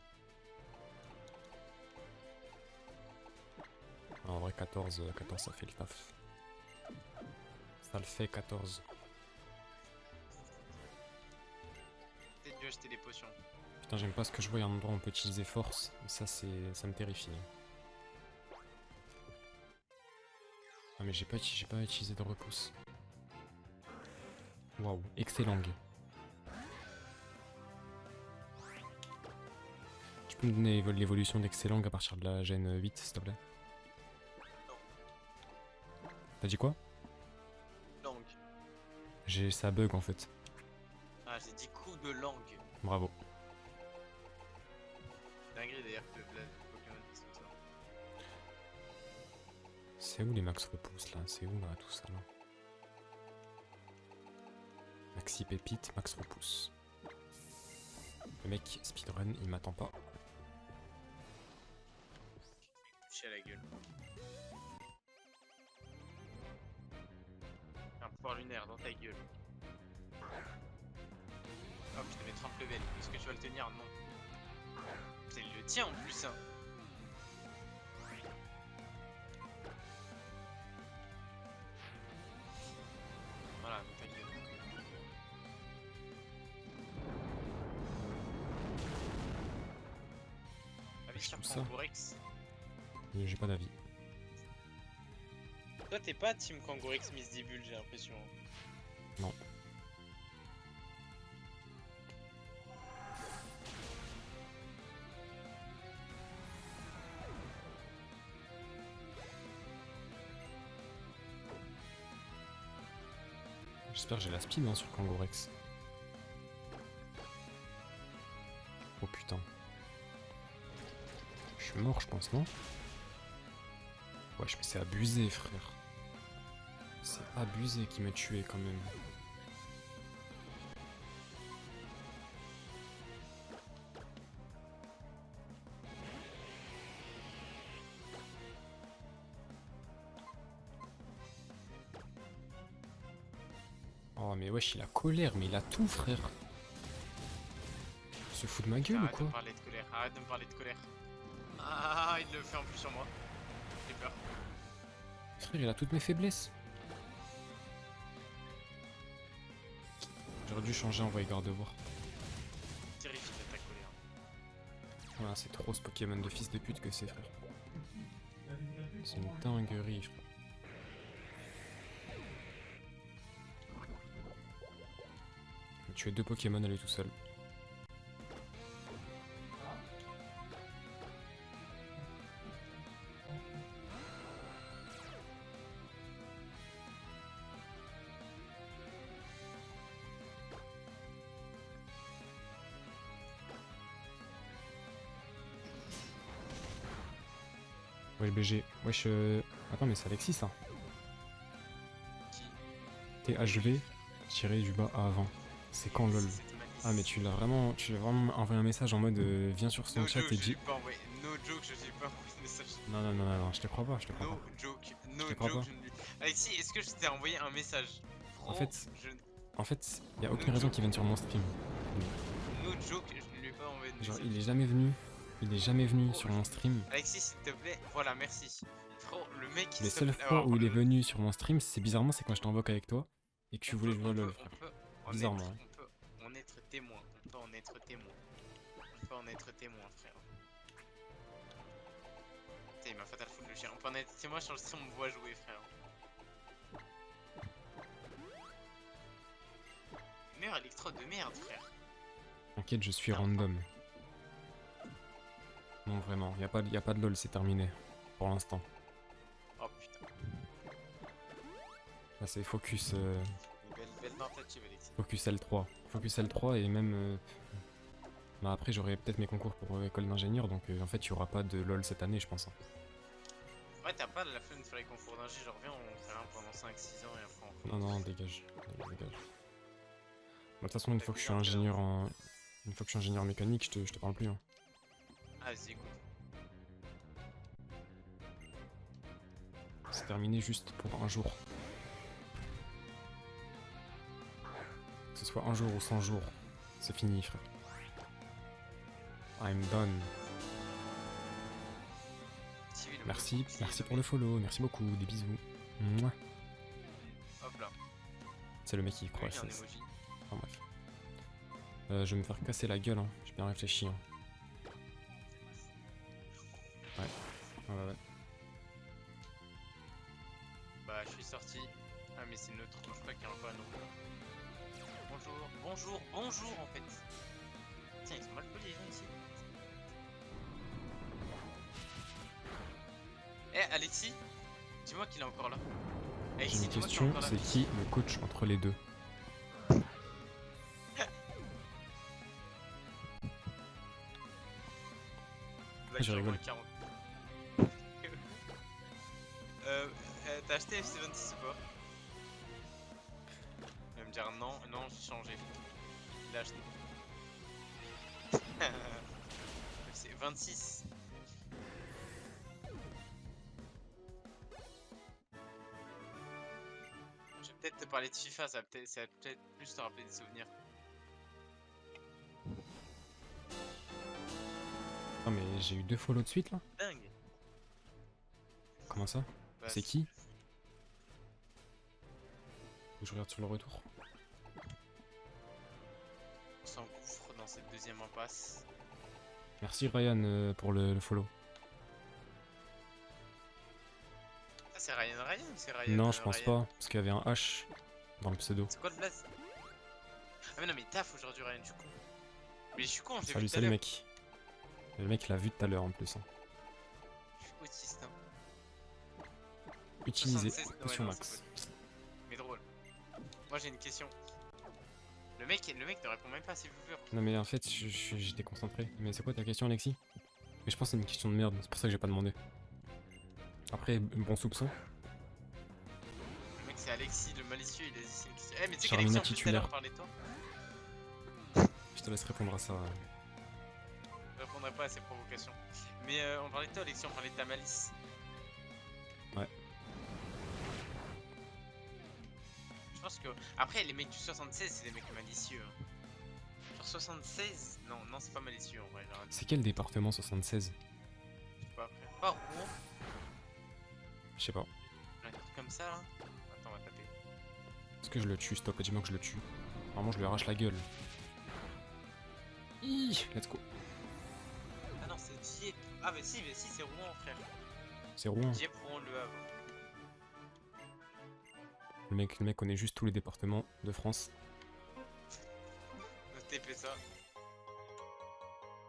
En vrai 14 ça fait le taf. Ça le fait 14. Peut-être dû acheter des potions. Putain j'aime pas ce que je vois, il y a un endroit où on peut utiliser force. Et ça ça me terrifie. Ah mais j'ai pas utilisé de repousse. Waouh, excellent. Tu peux me donner l'évolution d'excellent à partir de la gène 8 s'il te plaît? T'as dit quoi? Langue. Ça bug en fait. Ah, j'ai dit coup de langue. Bravo. Dinguerie d'ailleurs que le Pokémon dise ça. C'est où les max repousse là? C'est où là tout ça là? Maxi pépite, max repousse. Le mec speedrun, il m'attend pas. Touché à la gueule. Un pouvoir lunaire dans ta gueule. Oh putain mais 30 level, est-ce que tu vas le tenir? Non. Putain il le tient en plus hein. Voilà, dans ta gueule. Avis sur Tout ça. Kangourex. J'ai pas d'avis. Toi t'es pas team Kangourex Miss Dibule j'ai l'impression. Non. J'espère que j'ai la speed hein, sur Kangourex. Oh putain. Je suis mort je pense, non? Wesh mais c'est abusé frère. C'est abusé qui m'a tué quand même. Oh mais wesh, il a colère, mais il a tout frère. Il se fout de ma gueule ou Arrête de quoi? me parler de colère, arrête de me parler de colère. Ah, il le fait en plus sur moi. J'ai peur. Frère, il a toutes mes faiblesses. J'aurais dû changer en Voygarde de voir. Terrifique ta colère. Voilà, c'est trop ce Pokémon de fils de pute que c'est frère. C'est une dinguerie frère. Tu as 2 Pokémon à lui tout seul. Wesh BG, wesh Attends mais c'est Alexis ça. Qui THV tiré du bas à avant. C'est quand lol? Cette malice. Ah mais tu l'as vraiment envoyé un message en mode viens sur son No chat joke, et je dis... l'ai pas envoyé. No joke, je l'ai pas envoyé de message. Non, je te crois pas, je te crois No pas. joke, no Je te crois joke, pas. je ne lui... Alexis, est-ce que je t'ai envoyé un message? En fait- je... En fait, y a aucune raison qu'il vienne sur mon stream. No joke, je ne lui ai pas envoyé de Genre message. il est jamais venu sur mon stream. Alexis, s'il te plaît, voilà, merci. Frérot, le mec qui Les se seules plaît- fois alors, où il est le- venu sur mon stream, c'est bizarrement c'est quand je t'invoque avec toi et que tu on voulais peut- jouer à on LoL peut- frère. on peut en Bizarrement, être- hein. On peut en être témoin. On peut en être témoin. On peut en être témoin, frère. Putain, il m'a fatal foot le chien. On peut en être témoin sur le stream, on me voit jouer, frère. Meilleur électrode de merde, frère. T'inquiète, je suis random. Non vraiment, y a pas de LoL, c'est terminé. Pour l'instant. Oh putain. Là c'est focus, Belle tentative, Alexis. focus L3. Focus L3 et même... Bah après j'aurai peut-être mes concours pour école d'ingénieur donc en fait il y aura pas de LoL cette année je pense. Hein. Ouais, t'as pas la flemme de faire les concours d'ingé, je reviens, on fait un pendant 5-6 ans et après on fait. Non, dégage. Dégage. Bah, de toute façon, une fois que je suis ingénieur en... Une fois que je suis ingénieur mécanique, je te parle plus. Hein. Ah, vas-y, écoute. C'est terminé juste pour un jour. Que ce soit un jour ou 100 jours, c'est fini, frère. I'm done. Merci pour le follow, merci beaucoup, des bisous. Mouah. Hop là. C'est le mec qui croit. Oui, un c'est- emoji. Enfin bref. Je vais me faire casser la gueule, hein. J'ai bien réfléchi. Hein. Ouais. Bah, je suis sorti. Ah, mais c'est neutre, je crois qu'il y a encore un autre. Bonjour en fait. Tiens, ils sont mal polis les gens ici. Eh, Alexis, dis-moi qu'il est encore là. J'ai Alexis, une dis-moi qu'il est question, encore là. c'est qui le coach entre les deux? Blague je sur rigole. moins 40. T'as acheté FC26 ou pas? Il va me dire non, j'ai changé. Il a acheté. FC26. Je vais peut-être te parler de FIFA, ça va peut-être plus te rappeler des souvenirs. Non mais j'ai eu 2 follow de suite là? Dingue. Comment ça? Bah, C'est qui? Faut que je regarde sur le retour. On s'engouffre dans cette deuxième impasse. Merci Ryan pour le follow. Ah, c'est Ryan ou c'est Ryan? Non, je pense Ryan. pas, parce qu'il y avait un H dans le pseudo. C'est quoi le blaze? Ah mais non mais taf aujourd'hui Ryan, je suis con. Mais je suis con, je l'ai vu Salut, tout à salut l'heure. mec. Le mec l'a vu tout à l'heure en plus. Hein. Je suis autiste hein. Utilisez 76, potion ouais, non, max. Mais drôle. Moi j'ai une question. Le mec ne répond même pas à ses viewers. Non mais en fait, j'étais concentré. Mais c'est quoi ta question Alexis? Mais je pense que c'est une question de merde, c'est pour ça que j'ai pas demandé. Après, bon soupçon. Le mec c'est Alexis le malicieux, il a dit c'est une question. Eh mais tu sais Charmina qu'Alexis en plus tout à l'heure titulaire. on parlait de toi. Je te laisse répondre à ça. Je répondrai pas à ses provocations. Mais on parlait de toi Alexis, on parlait de ta malice. Ouais. Je pense que. Après, les mecs du 76, c'est des mecs malicieux. Hein. Genre 76, non, non, c'est pas malicieux en vrai. Genre, C'est quel département 76? je sais pas après. Pas Rouen, Je sais pas. un truc comme ça là. Attends, on va taper. Est-ce que je le tue? Stop, dis-moi que je le tue. Vraiment, je lui arrache la gueule. Hi, let's go. Ah non, c'est Dieppe. Ah, mais si, c'est Rouen, frère. C'est Rouen. Dieppe, Rouen, Le Havre. Le mec connaît juste tous les départements de France. TP ça.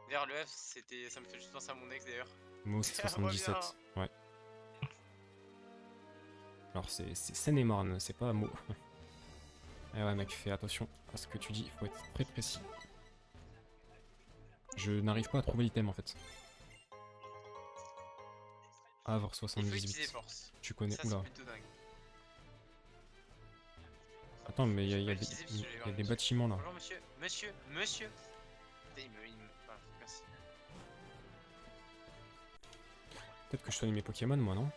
D'ailleurs, le Havre, c'était. Ça me fait juste penser à mon ex d'ailleurs. Moi, c'est Ça revient. 77. Ouais. Alors, c'est Seine-et-Marne, c'est pas Meaux. Eh ouais, mec, fais attention à ce que tu dis, il faut être très précis. Je n'arrive pas à trouver l'item en fait. Havre Il faut utiliser 78. force. Tu connais. Ça, Oula. c'est plutôt dingue. Attends, mais il y a, J'ai y pas a utilisé parce que j'allais des, voir y a le des monsieur. bâtiments là. Bonjour monsieur, monsieur. Putain, voilà, merci. Peut-être que je soigne mes Pokémon moi, non?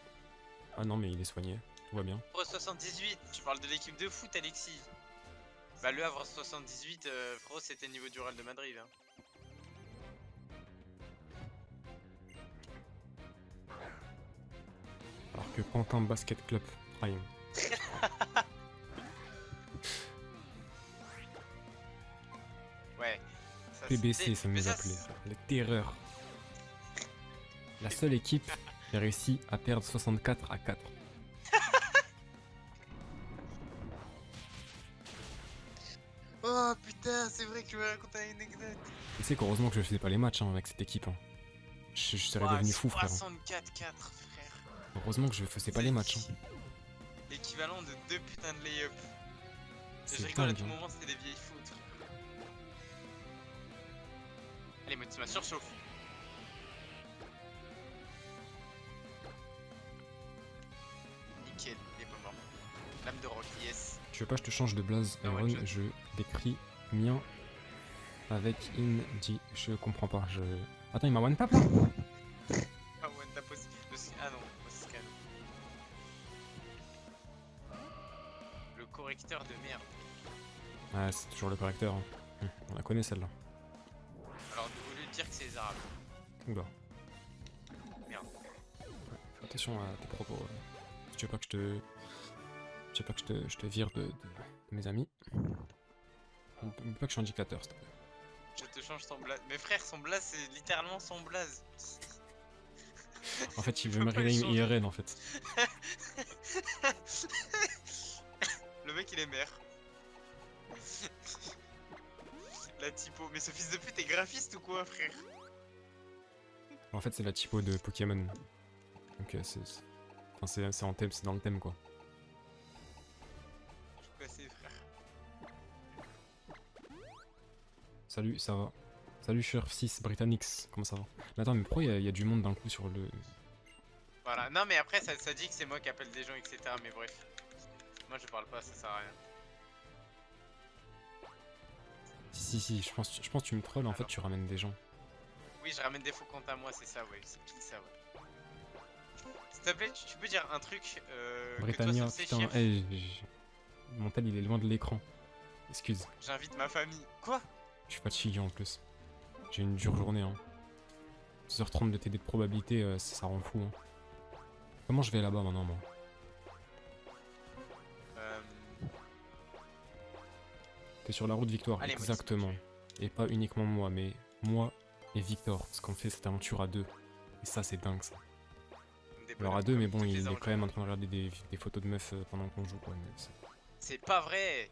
Ah non, mais il est soigné. Tout va bien. Havre 78, tu parles de l'équipe de foot, Alexis. Bah, le Havre 78, frérot, c'était niveau du Real de Madrid. Hein. Alors que Pantin Basket Club Prime. Ouais. Ça, PBC, ça mais nous ça, appelait. Les terreurs. La seule équipe qui a réussi à perdre 64-4. Oh putain, c'est vrai que tu m'as raconté une anecdote. Tu sais qu'heureusement que je faisais pas les matchs hein, avec cette équipe. Hein. Je serais Ouah, devenu fou, frère. 64-4, frère. Heureusement que je faisais pas les matchs. Hein. L'équivalent de 2 putains de lay-up. Je C'est rigole à dingue. tout Hein. moment, c'était des vieilles fautes. Allez, moi, tu m'as surchauffé. Nickel, il est pas mort. Lame de rock, yes. Tu veux pas je te change de blaze, Ah ouais, Iron, je- je décris mien avec Indy. Je comprends pas, je... Attends, il m'a one tap là? Ah ouais, t'as possible. Ah non, moi, c'est Scan. Le correcteur de merde. Ouais, c'est toujours le correcteur. Hein. On la connaît celle-là. Alors, au lieu de dire que c'est les arabes. Oula. Merde. Fais attention à tes propos. Si tu veux pas que je te... Tu veux pas que je te vire de mes amis. Oublie pas que je suis un dictateur, s'il te plaît. Je te change son blaze. Mais frère, son blaze, c'est littéralement son blaze. En fait, il Je veut peux me pas le réveiller changer. IRL en fait. Le mec, il est maire. La typo. Mais ce fils de pute est graphiste ou quoi, frère? En fait, c'est la typo de Pokémon. Donc enfin, c'est en thème, c'est dans le thème quoi. Je suis passé, frère. Salut, ça va? Salut Sheriff 6 Britannics, comment ça va? Mais attends, mais pourquoi il y a du monde d'un coup sur le... Voilà. Non, mais après, ça dit que c'est moi qui appelle des gens, etc. Mais bref. Moi, je parle pas, ça sert à rien. Si, je pense que tu me trolls, en fait Alors. tu ramènes des gens. Oui, je ramène des faux comptes à moi, c'est ça, ouais. C'est pile ça, ouais. S'il te plaît, tu peux dire un truc Britannia, que toi, sur putain, chiffres, mon tel il est loin de l'écran. Excuse, j'invite ma famille. Quoi? je suis fatigué en plus. J'ai une dure journée, hein. 2h30 de TD de probabilité, ça rend fou, hein. Comment je vais là-bas maintenant, moi? T'es sur la route Victoire, Allez, moi, exactement. Et pas uniquement moi, mais moi et Victor, parce qu'on fait cette aventure à deux. Et ça, c'est dingue, ça. Alors à deux, mais bon, il est quand même en train de regarder des photos de meufs pendant qu'on joue, quoi. Mais c'est pas vrai.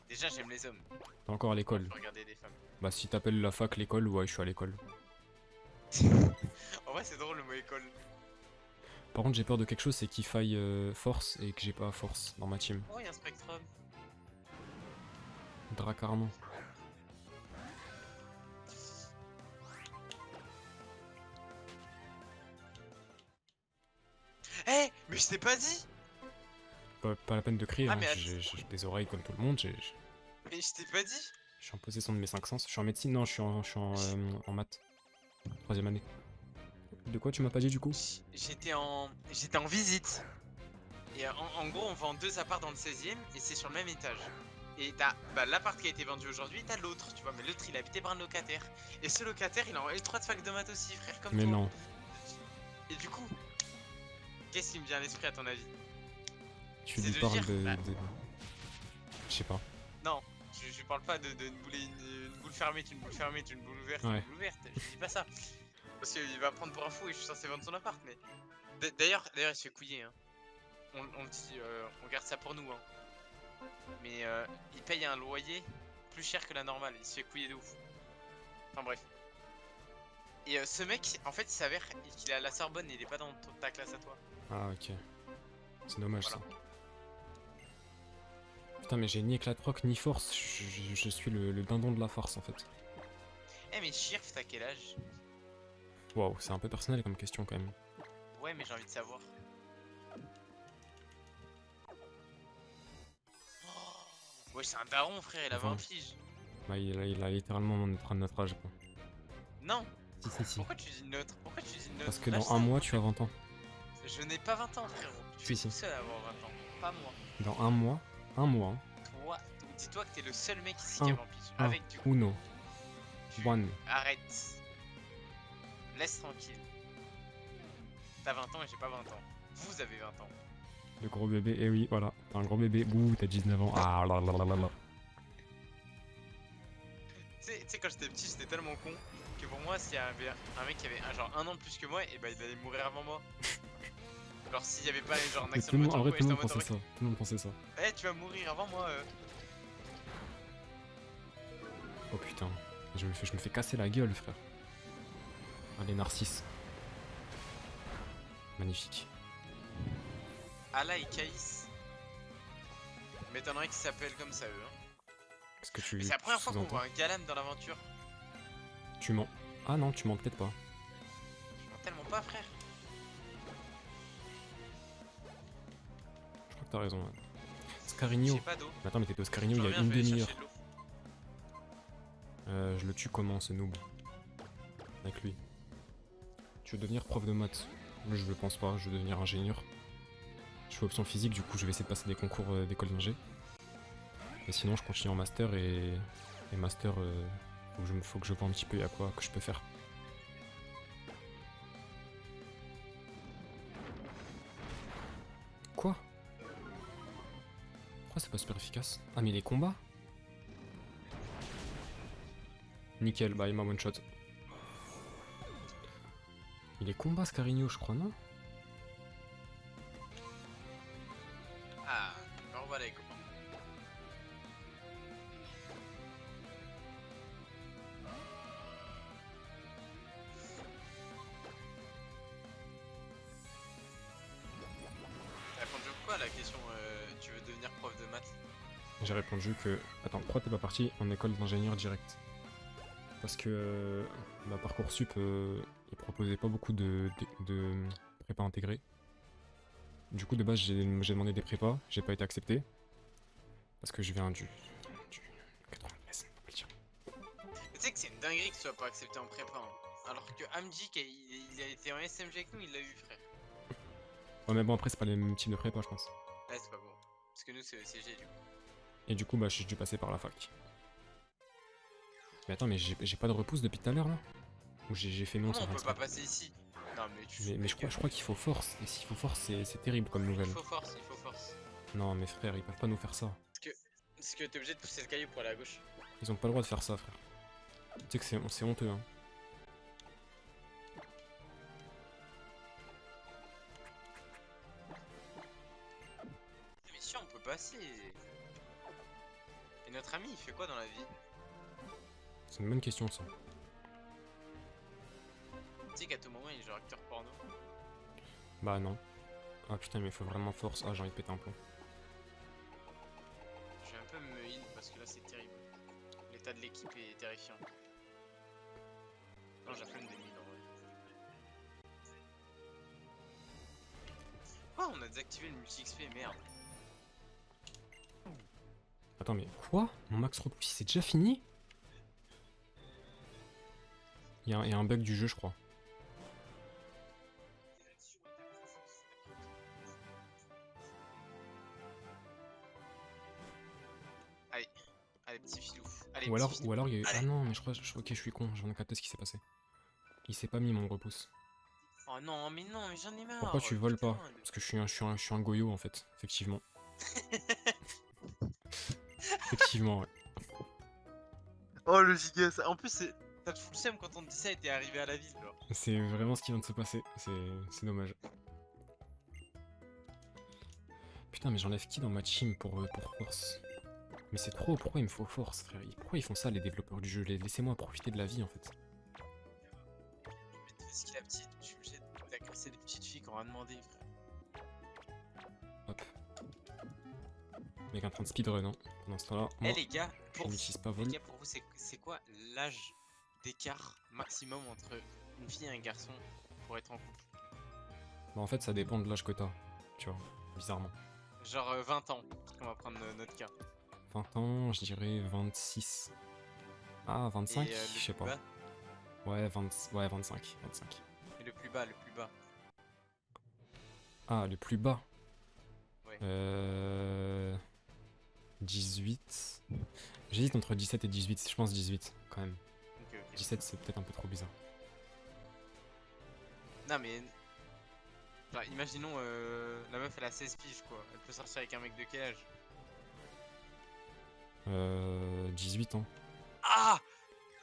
Déjà, j'aime les hommes. t'es encore à l'école. Je peux regarder des femmes. Bah si t'appelles la fac l'école, ouais, je suis à l'école. En vrai, c'est drôle le mot école. Par contre, j'ai peur de quelque chose, c'est qu'il faille force et que j'ai pas force dans ma team. Oh, y'a un Spectrum. Dracarno. Eh, mais je t'ai pas dit. Pas la peine de crier, Ah, hein. mais J'ai des oreilles comme tout le monde, Mais je t'ai pas dit. je suis en possession de mes 5 sens. Je suis en médecine, non, je suis en maths. 3ème année. De quoi tu m'as pas dit du coup? J'étais en visite. Et en gros, on vend 2 apparts dans le 16e et c'est sur le même étage. Et t'as l'appart qui a été vendu aujourd'hui, t'as l'autre, tu vois. Mais l'autre, il habitait par un locataire. Et ce locataire, il a en L3 de fac de maths aussi, frère, comme Mais toi. non. Et du coup, qu'est-ce qui me vient à l'esprit à ton avis? Tu C'est lui de parles dire, Je sais pas. non, je parle pas de une boule fermée, une boule fermée, une boule ouverte, Ouais. une boule ouverte. Je dis pas ça. Parce qu'il va prendre pour un fou et je suis censé vendre son appart. Mais d'ailleurs, il se fait couiller. Hein. On le dit, on garde ça pour nous. Hein. Mais il paye un loyer plus cher que la normale. Il se fait couiller de ouf. Enfin bref. Et ce mec, en fait, il s'avère qu'il est à la Sorbonne et il est pas dans ta classe à toi. Ah, ok. C'est dommage Voilà. ça. Putain, mais j'ai ni éclat de proc ni force. Je suis le dindon de la force en fait. Eh, mais Shirf, t'as quel âge? Waouh, c'est un peu personnel comme question quand même. Ouais, mais j'ai envie de savoir. Ouais, c'est un daron, frère, il a Enfin. 20 piges. Bah, il a littéralement notre âge quoi. Non, Si. pourquoi tu dis neutre? Pourquoi tu dis neutre? Parce que Là, dans je un sais- mois tu as 20 ans. Je n'ai pas 20 ans, frérot. Tu es Si. tout seul à avoir 20 ans, pas moi. Dans un mois, hein. Toi, dis-toi que t'es le seul mec ici Un, qui a 20 piges. un, Avec du coup, Uno, one. arrête. Laisse tranquille. T'as 20 ans et j'ai pas 20 ans. Vous avez 20 ans. Le gros bébé, eh oui, voilà. T'as un gros bébé, ouh, t'as 19 ans. Ah là là là là là. Tu sais, quand j'étais petit, j'étais tellement con que pour moi, s'il y avait un mec qui avait genre 1 an de plus que moi, et bah il allait mourir avant moi. Genre, s'il y avait pas genre un Mais accident tout de le monde, en voiture, vrai, ou tout le quoi, monde j'étais en pensait mode, ça. Tout le monde pensait ça. eh, tu vas mourir avant moi. Oh putain, je me fais casser la gueule, frère. Allez, Narcisse. Magnifique. Ala et Caïs. M'étonnerait qu'ils s'appellent comme ça, eux. Hein. Qu'est-ce que tu Mais c'est la première fois qu'on sous-entends? voit un Galam dans l'aventure. Tu mens. Ah non, tu mens peut-être pas. Je mens tellement pas, frère. Je crois que t'as raison. Ouais. Scarigno. J'ai pas d'eau. Mais attends, mais t'étais au Scarigno Je il y a reviens, une je vais aller demi-heure. chercher de l'eau. Je le tue comment ce noob? Avec lui. Tu veux devenir prof de maths? Moi, je le pense pas, je veux devenir ingénieur. Je fais option physique, du coup je vais essayer de passer des concours d'école d'ingé. Et sinon je continue en master et master, faut que je vois un petit peu à quoi que je peux faire. Quoi? Pourquoi c'est pas super efficace? Ah mais les combats? Nickel, bah il m'a one shot. Il est combat Scarigno je crois, non? Ah, me revoilà les copains. T'as répondu quoi à la question tu veux devenir prof de maths? J'ai répondu que... Attends, pourquoi t'es pas parti en école d'ingénieur direct? Parce que Parcoursup, il proposait pas beaucoup de prépa intégrée. Du coup, de base, j'ai demandé des prépas, j'ai pas été accepté. Parce que je viens du 93, on peut le dire. Tu sais que c'est une dinguerie que tu sois pas accepté en prépa. Hein. Alors que Amjik, il a été en SMG avec nous, il l'a eu, frère. Ouais, mais bon, après, c'est pas les mêmes types de prépa, je pense. Ouais, c'est pas bon. Parce que nous, c'est ECG, du coup. Et du coup, bah, j'ai dû passer par la fac. Mais attends, mais j'ai pas de repousse depuis tout à l'heure, là? Ou j'ai fait non Comment sans on faire peut pas exprès? passer ici? Non, mais tu Mais je crois qu'il faut force. Et s'il faut force, c'est terrible comme nouvelle. Il faut force, il faut force. Non, mais frère, ils peuvent pas nous faire ça. Parce que t'es obligé de pousser le caillou pour aller à gauche. Ils ont pas le droit de faire ça, frère. Tu sais que c'est honteux, hein. Mais si, on peut passer. Et notre ami, il fait quoi dans la vie? C'est une bonne question, ça. Tu sais qu'à tout moment, il est genre acteur porno. Bah non. Ah putain, mais il faut vraiment force. Ah, j'ai envie de péter un plomb. Je vais un peu me heal parce que là, c'est terrible. L'état de l'équipe est terrifiant. Non, j'ai flemme des heal en vrai. Oh, on a désactivé le multi-XP, merde. Attends, mais quoi? Mon max repousse, c'est déjà fini? Il y a un bug du jeu, je crois. Allez, petit filou. Allez, Ou alors, petit filou. ou alors il y a eu... Ah Allez. non, mais je crois... Ok, je suis con, j'en ai capté ce qui s'est passé. Il s'est pas mis mon repousse. Oh non, mais j'en ai marre. Pourquoi tu voles putain, pas? Parce que je suis un goyot en fait, effectivement. Effectivement, ouais. Oh le giga, en plus, t'as de full seum quand on te dit ça et t'es arrivé à la ville, genre. C'est vraiment ce qui vient de se passer, c'est dommage. Putain, mais j'enlève qui dans ma team pour force? Mais c'est trop, pourquoi il me faut force, frère? Pourquoi ils font ça, les développeurs du jeu? Laissez-moi profiter de la vie, en fait. Mais t'es ce qu'il a petite, je suis obligé d'agresser des petites filles qu'on a demandé, frère. Hop. Mec en train de speedrun, hein. Pendant ce temps-là, Eh moi, les gars, je pour n'utilise pas les vol. gars, pour vous, c'est quoi l'âge d'écart maximum entre une fille et un garçon pour être en couple? Bah, en fait, ça dépend de l'âge que t'as, tu vois, bizarrement. Genre 20 ans, on va prendre notre cas. 20 ans, je dirais 26. Ah, 25? Et le Je sais plus pas. bas, Ouais, 25. et le plus bas, le plus bas. Ah, le plus bas. Ouais. 18. J'hésite entre 17 et 18, je pense 18 quand même. Ok, ok. 17 c'est peut-être un peu trop bizarre. Non mais... Genre, imaginons, la meuf elle a 16 piges quoi. Elle peut sortir avec un mec de quel âge? 18 ans. Ah!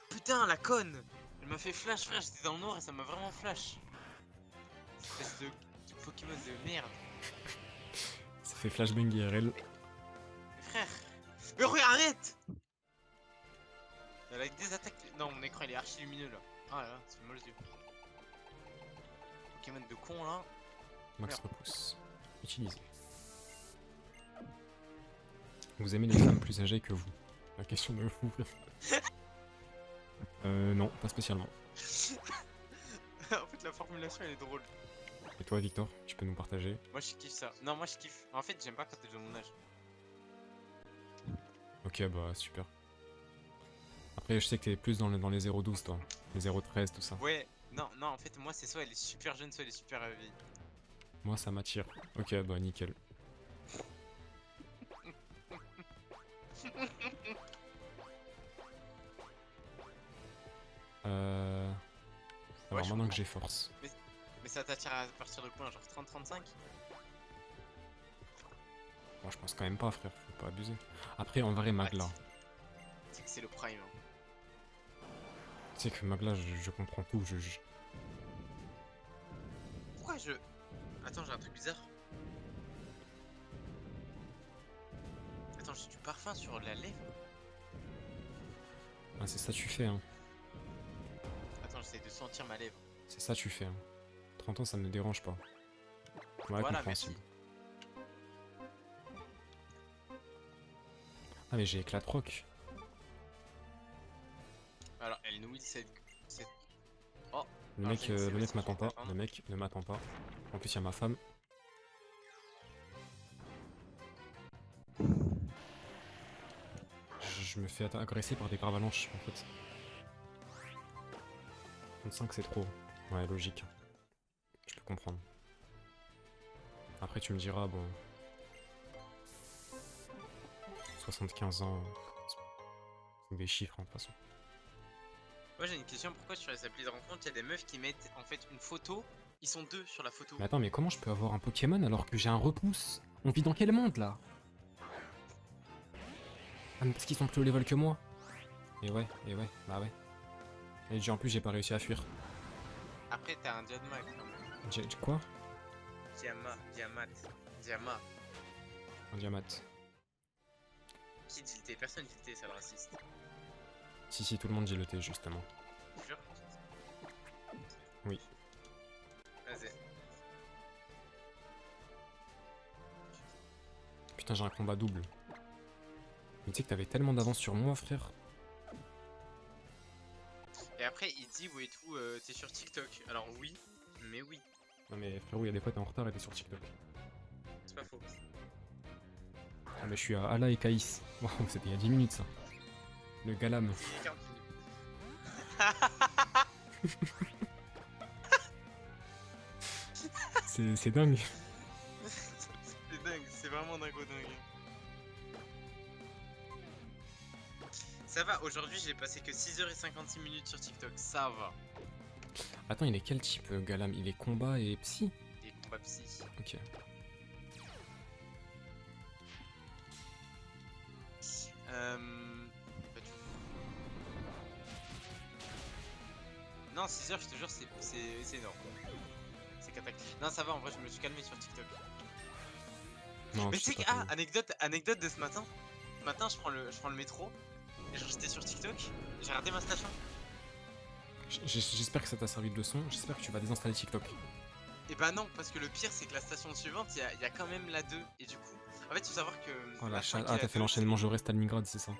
Putain, la conne! Elle m'a fait flash, frère, j'étais dans le noir et ça m'a vraiment flash. Espèce de Pokémon de merde. Ça fait flashbang IRL. Mais frère! Mais regarde, arrête! Elle a des attaques... Non, mon écran il est archi lumineux là. Ah là là, ça fait mal aux yeux. Pokémon de con là. Max Merde. repousse. Utilisé. Vous aimez les femmes plus âgées que vous? La question de vous. Non, pas spécialement. En fait, la formulation elle est drôle. Et toi, Victor, tu peux nous partager? Moi je kiffe ça. Non, moi je kiffe. En fait, j'aime pas quand t'es de mon âge. Ok, bah super. Après, je sais que t'es plus dans les 0,12 toi. Les 0,13, tout ça. Ouais, non, en fait, moi c'est soit elle est super jeune, soit elle est super vieille. Moi, ça m'attire. Ok, bah nickel. Alors je maintenant que comprends. j'ai force. Mais ça t'attire à partir de quoi? Genre 30-35? Moi je pense quand même pas frère, faut pas abuser. Après en vrai Magla. C'est que c'est le prime. Hein. Tu sais que Magla je comprends tout, Pourquoi je... Attends, j'ai un truc bizarre. Attends, j'ai du parfum sur la lèvre. Ah c'est ça tu fais hein. Attends, j'essaie de sentir ma lèvre. C'est ça tu fais hein. 30 ans ça me dérange pas. Ouais Voilà, compréhensible. merci. Ah mais j'ai éclat de roc. Alors, elle nouille cette... Oh, Le Ah, mec, c'est le mec aussi m'attend qui est pas, pas, le mec ne m'attend pas. En plus il y a ma femme. Je me fais agresser par des graves avalanches en fait. 35 c'est trop. Ouais logique. Je peux comprendre. Après tu me diras bon... 75 ans... C'est des chiffres hein, de toute façon. moi j'ai une question, pourquoi sur les applis de rencontre, il y a des meufs qui mettent en fait une photo, ils sont deux sur la photo. Mais attends, mais comment je peux avoir un Pokémon alors que j'ai un repousse? On vit dans quel monde là? Ah mais parce qu'ils sont plus au level que moi. Et ouais, bah ouais. Et en plus j'ai pas réussi à fuir. Après t'as un diamant quand même. Quoi? Diamant. Un diamat. Qui dit le T? Personne dit le T, c'est le raciste. Si tout le monde dit le T justement. Jure. Oui. Vas-y. Putain j'ai un combat double. Mais tu sais que t'avais tellement d'avance sur moi frère. Et après il dit ouais et tout, t'es sur TikTok. Alors oui, mais oui, Non mais frérot, il y a des fois t'es en retard et t'es sur TikTok. c'est pas faux. Ah mais je suis à Ala et Kaïs. Wow, c'était il y a 10 minutes ça. Le galam. C'est 40 minutes. C'est dingue. C'est dingue, c'est vraiment dingo dingue. Ça va, aujourd'hui j'ai passé que 6h56 minutes sur TikTok, ça va. Attends, il est quel type, Galam? Il est combat et psy? Des combats psy. Ok. Pas du tout. Non, 6h, je te jure, c'est énorme. C'est cataclysme. Non, ça va, en vrai, je me suis calmé sur TikTok. Non, Mais je tu sais sais que, pas. anecdote de ce matin. Ce matin, je prends le métro. Et genre, j'étais sur TikTok. Et j'ai raté ma station. J'espère que ça t'a servi de leçon. J'espère que tu vas désinstaller TikTok. Et bah non, parce que le pire, c'est que la station suivante, il y a quand même la 2. Et du coup, en fait, il faut savoir que. Oh la la chatte. 5 et Ah, la t'as fait 2, l'enchaînement Jaurès-Stalingrad, c'est ça?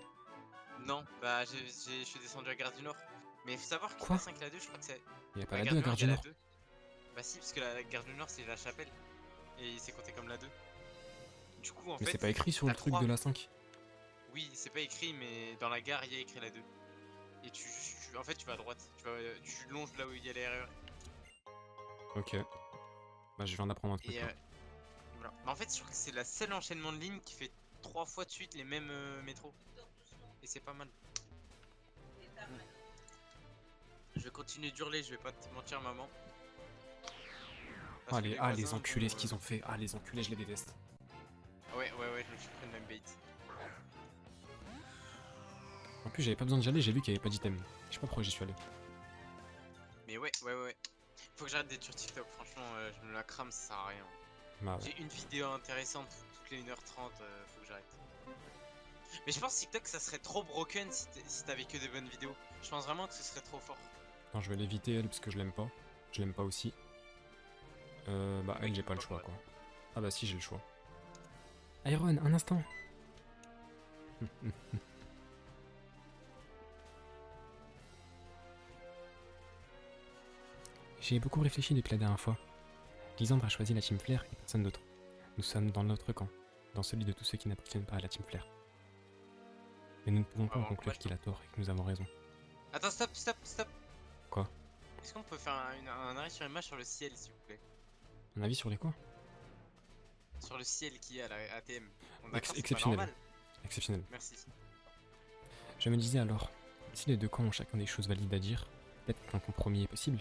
non, bah je suis descendu à Gare du Nord. Mais il faut savoir que Quoi? la 5 et la 2, je crois que c'est. Il y a pas À la Gare 2 à du Nord, Gare il y du a la Nord? 2. Bah si, parce que la Gare du Nord, c'est la chapelle. Et c'est compté comme la 2. Du coup, en Mais fait. c'est pas écrit sur le la truc 3. de la 5. Oui, c'est pas écrit, mais dans la gare, il y a écrit la 2. Et en fait, tu vas à droite. Tu longes là où il y a les RER. Ok. Bah, je viens d'apprendre un truc Et là. voilà. Bah, en fait, je trouve que c'est la seule enchaînement de ligne qui fait 3 fois de suite les mêmes métros. Et c'est pas mal. Je vais continuer d'hurler, je vais pas te mentir, maman. Parce que Les voisins, enculés, bon, ce qu'ils ont fait. Ah, les enculés, je les déteste. ouais, je me suis pris le même bait. En plus, j'avais pas besoin d'y aller, j'ai vu qu'il y avait pas d'item. Je sais pas pourquoi j'y suis allé. Mais ouais. Faut que j'arrête d'être sur TikTok, franchement, je me la crame, ça sert à rien. Bah ouais. J'ai une vidéo intéressante toutes les 1h30, faut que j'arrête. Mais je pense que TikTok ça serait trop broken si t'avais que des bonnes vidéos. Je pense vraiment que ce serait trop fort. Non, je vais l'éviter elle parce que je l'aime pas. Je l'aime pas aussi. Bah elle, j'ai pas le choix quoi. Ah bah si, j'ai le choix. Iron, un instant. J'ai beaucoup réfléchi depuis la dernière fois. Lisandre a choisi la Team Flair et personne d'autre. Nous sommes dans notre camp, dans celui de tous ceux qui n'appartiennent pas à la Team Flair. Mais nous ne pouvons pas en conclure qu'il a tort et que nous avons raison. Attends, stop. Quoi? Est-ce qu'on peut faire un arrêt sur image sur le ciel s'il vous plaît? Un avis sur les quoi? Sur le ciel qui est à la ATM. On d'accord, c'est pas Exceptionnel. normal. Exceptionnel. Merci. Je me disais alors, si les deux camps ont chacun des choses valides à dire, peut-être qu'un compromis est possible.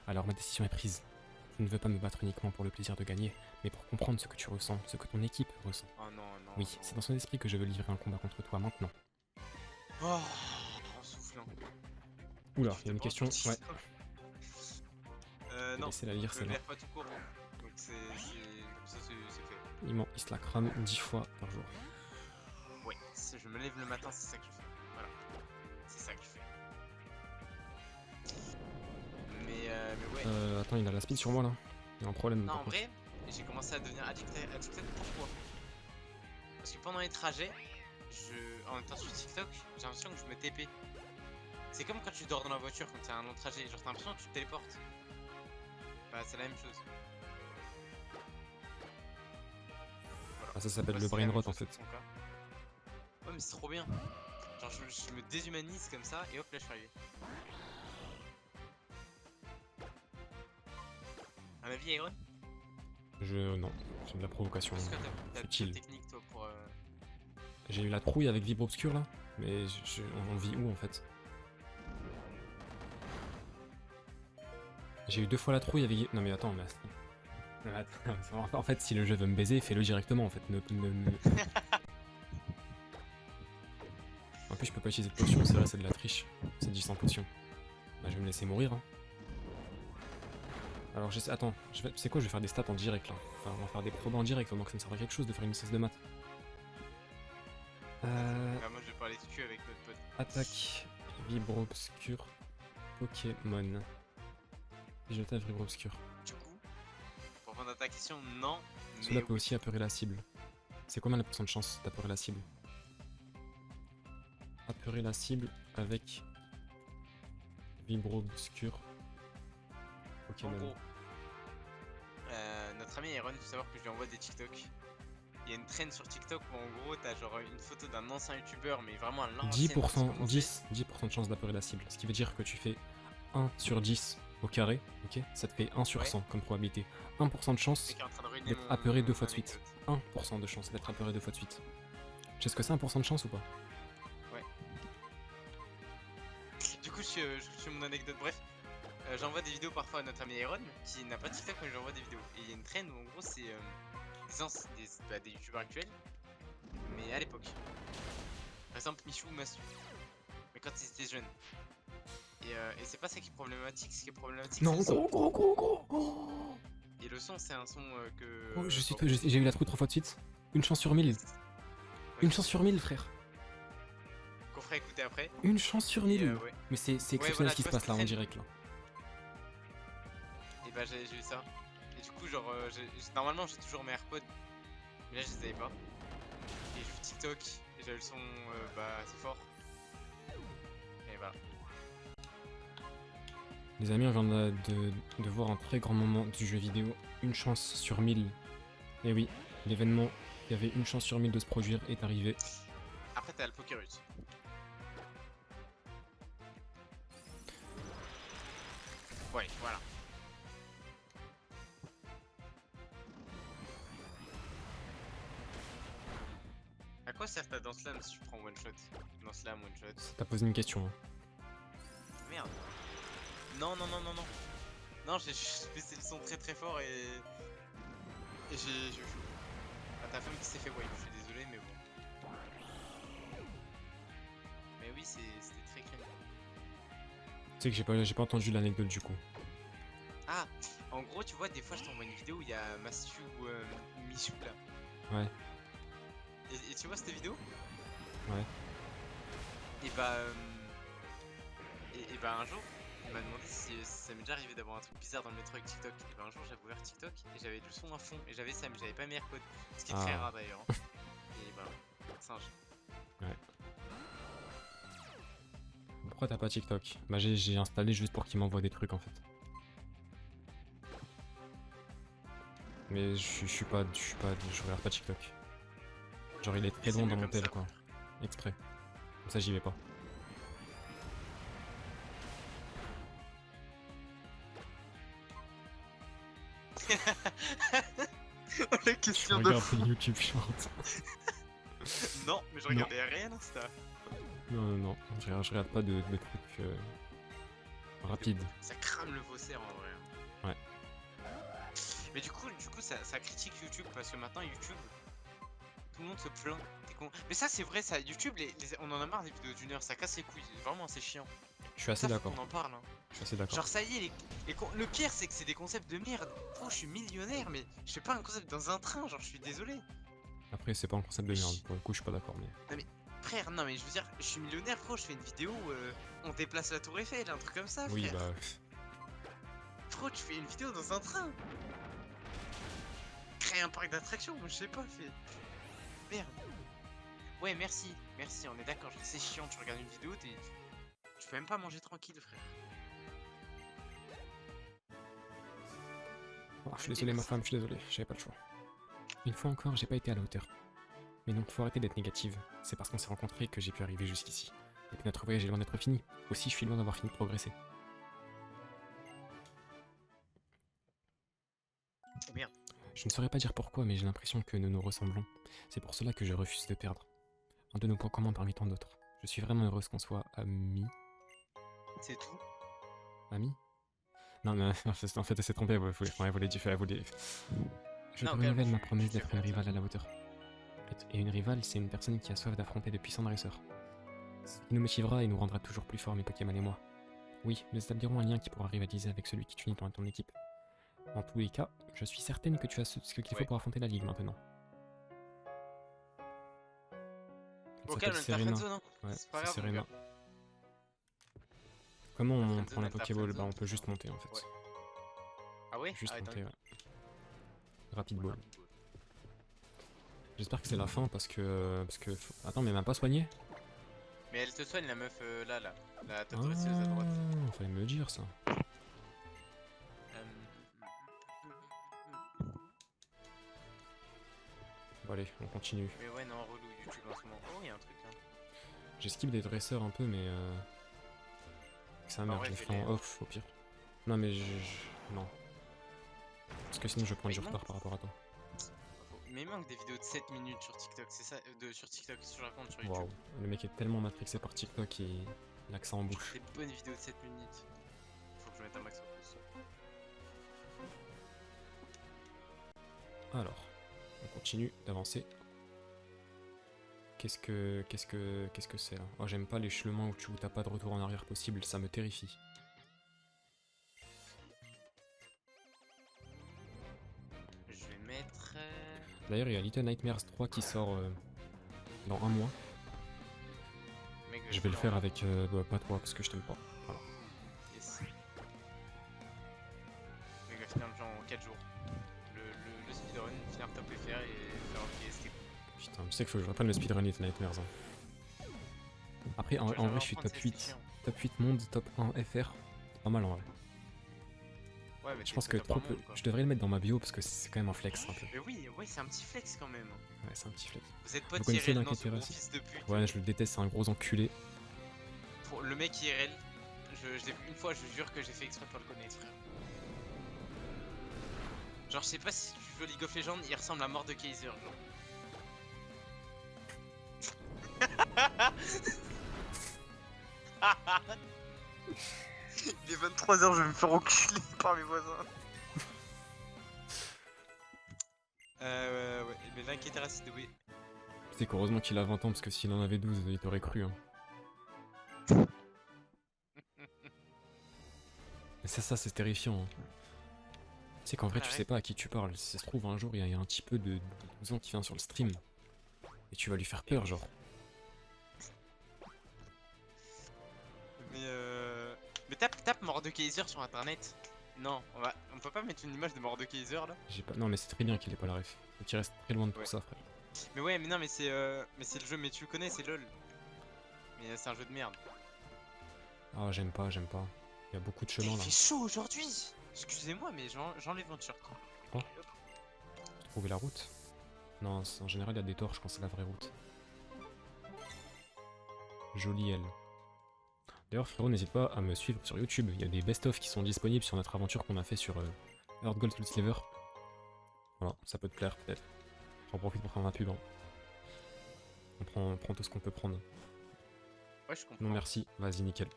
Alors ma décision est prise. Je ne veux pas me battre uniquement pour le plaisir de gagner, mais pour comprendre ce que tu ressens, ce que ton équipe ressent. Oh non. Oui, c'est dans son esprit que je veux livrer un combat contre toi maintenant. Oh, en soufflant. Oula, il y a une question. Ouais, Non, laissez la lire je celle-là. lève pas tout court. Donc c'est fait. Il se la crame 10 fois par jour. Ouais, je me lève le matin, c'est ça que je fais. Voilà. C'est ça que je fais. Mais ouais. Attends, il a la speed sur moi là. Il y a un problème. Non, par en contre. vrai, j'ai commencé à devenir addict pourquoi? Parce que pendant les trajets, en étant sur TikTok, j'ai l'impression que je me TP. C'est comme quand tu dors dans la voiture quand c'est un long trajet, genre t'as l'impression que tu te téléportes. Bah c'est la même chose. Voilà. Ah, ça s'appelle Bah, le c'est la brain même rot en chose fait. dans ton cas. Ouais mais c'est trop bien. Genre je me déshumanise comme ça et hop là je suis arrivé. Un avis Iron? Non, c'est de la provocation. Parce que t'as Futile. quelle technique toi pour... J'ai eu la trouille avec Vibro Obscur là, mais on vit où en fait? J'ai eu 2 fois la trouille avec... Non mais attends, mais... Non, mais attends, en fait, si le jeu veut me baiser, fais-le directement en fait. En plus, je peux pas utiliser de potion, c'est vrai, c'est de la triche. C'est 10 sans potion. Bah, je vais me laisser mourir. Hein. Alors, j'essaie. Attends, c'est quoi? Je vais faire des stats en direct là. Enfin, on va faire des probes en direct, donc ça me sert à quelque chose de faire une licence de maths. Ah, moi je vais parler de cul avec notre pote. Attaque, Vibro Obscur, Pokémon. Je tape Vibro Obscur. Du coup, pour répondre à ta question, non. Cela Mais peut aussi apeurer la cible. C'est combien la % de chance d'apeurer la cible? Apeurer la cible avec Vibro Obscur. en Pokémon. gros, notre ami Iron, il faut savoir que je lui envoie des TikTok. Il y a une trend sur TikTok où en gros t'as genre une photo d'un ancien youtubeur mais vraiment à l'ancienne. 10%, 10% de chance d'apeurer la cible. Ce qui veut dire que tu fais 1 sur 10 au carré, ok? Ça te fait 1 sur 100 comme probabilité. 1% de chance d'être apeuré 2 fois de suite. 1% de chance d'être apeuré 2 fois de suite. Tu sais ce que c'est 1% de chance ou pas? Ouais. coup, je fais mon anecdote. Bref, j'envoie des vidéos parfois à notre ami Iron, qui n'a pas TikTok, mais j'envoie des vidéos. Et il y a une trend où en gros, c'est des youtubeurs actuels, mais à l'époque. Par exemple, Michou ou Mastu. Mais quand ils étaient jeunes. Et c'est pas ça qui est problématique, ce qui est problématique, Non, c'est le son. gros. Et le son, c'est un son que. Oh, bon, j'ai eu la trou 3 fois de suite. Une chance sur 1000. Une chance sur 1000, frère. qu'on fera écouter après. Une chance sur 1000. Ouais. Mais c'est exceptionnel voilà, ce qui tu se vois, passe là en c'est direct là. Et bah j'ai eu ça. Et du coup genre normalement j'ai toujours mes AirPods. Mais là je les avais pas. Et j'ai vu TikTok et j'avais le son assez fort. Et voilà. Les amis, on vient de voir un très grand moment du jeu vidéo. Une chance sur 1000. Et oui, l'événement qui avait une chance sur 1000 de se produire est arrivé. Après t'as le Pokerus. Ouais, voilà. À quoi sert ta danse slam si tu prends one shot? Danse slam, one shot. T'as posé une question. Hein. Merde. Non. Non, j'ai baissé le son très fort et j'ai. Ah, ta femme qui s'est fait wipe, je suis désolé, mais bon. Mais oui, c'était très cringe. Tu sais que j'ai pas entendu l'anecdote du coup. Ah, en gros, tu vois, des fois je t'envoie une vidéo où il y a Mastu ou Michou là. Ouais. Et tu vois cette vidéo? Ouais. Et un jour, il m'a demandé si ça m'est déjà arrivé d'avoir un truc bizarre dans le métro avec TikTok. Et bah un jour j'avais ouvert TikTok et j'avais le son à fond et j'avais ça mais j'avais pas mes AirPods. Ce qui est très Ah. rare d'ailleurs. Hein. Et bah, singe. Ouais. Pourquoi t'as pas TikTok? Bah j'ai installé juste pour qu'il m'envoie des trucs en fait. Mais je regarde pas TikTok. Genre il est très C'est loin mieux dans mon comme tel ça. quoi. Exprès. Comme ça j'y vais pas. La Je question de regarde fou. YouTube Short. Non, mais je Non. regardais rien Insta. Non. Je regarde pas de trucs rapides. Ça crame le faussaire en vrai. Ouais. Mais du coup ça critique YouTube parce que maintenant YouTube, tout le monde se plaint. Mais ça c'est vrai, ça YouTube, on en a marre des vidéos d'une heure, ça casse les couilles. Vraiment c'est chiant. Je suis assez Ça faut d'accord. qu'on en parle. Hein. Je suis assez d'accord. Genre ça y est, le pire c'est que c'est des concepts de merde. Oh je suis millionnaire mais je fais pas un concept dans un train, genre je suis désolé. Après c'est pas un concept de merde. Pour le coup je suis pas d'accord mais. Frère, non mais je veux dire, je suis millionnaire frérot, je fais une vidéo où on déplace la tour Eiffel, un truc comme ça Oui frère. bah. Frérot tu fais une vidéo dans un train. Crée un parc d'attractions, je sais pas, fais... Merde. Ouais merci, on est d'accord, c'est chiant, tu regardes une vidéo, tu peux même pas manger tranquille frère. Oh, je suis désolé ma femme, je suis désolé, j'avais pas le choix. Une fois encore, j'ai pas été à la hauteur. Mais donc faut arrêter d'être négative. C'est parce qu'on s'est rencontrés que j'ai pu arriver jusqu'ici. Et que notre voyage est loin d'être fini. Aussi, je suis loin d'avoir fini de progresser. Merde. Je ne saurais pas dire pourquoi, mais j'ai l'impression que nous nous ressemblons. C'est pour cela que je refuse de perdre. Un de nos points communs parmi tant d'autres. Je suis vraiment heureuse qu'on soit amis. C'est tout. Amis? Non, mais en fait, elle s'est trompée. Elle voulait dire. Je te Non, renouvelle calme, ma tu promesse fais d'être une bien ça. rivale à la hauteur. Et une rivale, c'est une personne qui a soif d'affronter de puissants dresseurs. Ce qui nous motivera et nous rendra toujours plus forts, mes Pokémon et moi. Oui, nous établirons un lien qui pourra rivaliser avec celui qui t'unit dans ton équipe. En tous les cas, je suis certaine que tu as ce qu'il faut Ouais. pour affronter la ligue maintenant. Au Elle calme, s'appelle elle t'a Serena. friendzone, hein. Ouais, C'est pas c'est grave, mon Serena. gars. Comment La on friendzone, prend la elle t'a Pokéball? Bah friendzone. on peut juste monter en fait. Ouais. Ah ouais? Juste Ah, monter, dingue. ouais. Rapid Ball. J'espère que c'est la fin parce que... Attends, mais elle m'a pas soigné? Mais elle te soigne la meuf là, la top Ah, dresseuse à droite. fallait me le dire ça. Bon allez, on continue. Mais ouais, non, relou YouTube en ce moment. Oh, y'a un truc là. J'esquive des dresseurs un peu, mais ça merde, vrai, je les fais-les, ferai en hein. off au pire. Non mais non. Parce que sinon je prends Mais du non. retard par rapport à toi. Mais il manque des vidéos de 7 minutes sur TikTok, c'est ça, sur TikTok, sur la compte sur YouTube. Waouh, le mec est tellement matrixé par TikTok et L'accent en bouche. Des bonnes vidéos de 7 minutes. Faut que je mette un max en plus. Alors, on continue d'avancer. Qu'est-ce que c'est là? Oh, j'aime pas les chemins où t'as pas de retour en arrière possible, ça me terrifie. Je vais mettre. D'ailleurs, il y a Little Nightmares 3 qui sort dans un mois. Mec, Je vais le faire avec pas toi parce que je t'aime pas. Voilà. Yes. Mec, va finir le jeu en 4 jours. Le speedrun, finir top FR et faire un PST. Putain, tu sais qu'il faut que je reprenne le speedrun Little Nightmares. Après, en vrai, je suis top 8. Top 8 monde, top 1 FR. C'est pas mal en vrai. Ouais, mais Je pense que trop peu. Je devrais le mettre dans ma bio parce que c'est quand même un flex un peu. Mais oui, ouais, c'est un petit flex quand même. Ouais, c'est un petit flex. Vous êtes pas Vous connaissez IRL, non, ce gros Dunkerque fils de pute. Ouais, je le déteste, c'est un gros enculé. Pour le mec IRL, je l'ai vu une fois, je jure que j'ai fait exprès pour le connaître, frère. Genre, je sais pas si tu joues League of Legends, il ressemble à Mordekaiser, genre. Il est 23h, je vais me faire enculer par mes voisins. Ouais, mais l'inquiéter acide, oui. C'est qu'heureusement qu'il a 20 ans parce que s'il en avait 12, il t'aurait cru. Hein. Mais ça c'est terrifiant. Hein. Tu sais qu'en vrai, tu sais pas à qui tu parles. Si ça se trouve, un jour, il y a un petit peu de 12 ans qui vient sur le stream. Et tu vas lui faire peur, genre. Mais tape Mordekaiser sur internet. Non, on peut pas mettre une image de Mordekaiser là. J'ai pas. Non, mais c'est très bien qu'il ait pas la ref. Faut qu'il reste très loin de tout ça, frère. Mais ouais, mais non, mais c'est le jeu, mais tu le connais, c'est LOL. Mais c'est un jeu de merde. Ah, j'aime pas. Il y a beaucoup de chemins Il là. fait chaud aujourd'hui. Excusez-moi, mais j'enlève mon shirt. Oh. Trouver la route? Non, en général, il y a des torches quand c'est la vraie route. Jolie elle. D'ailleurs, frérot, n'hésite pas à me suivre sur YouTube. Il y a des best-of qui sont disponibles sur notre aventure qu'on a fait sur Earth Gold Soul Silver. Voilà, ça peut te plaire peut-être. J'en profite pour faire ma pub. Hein. On prend tout ce qu'on peut prendre. Ouais, je comprends. Non, merci. Vas-y, nickel.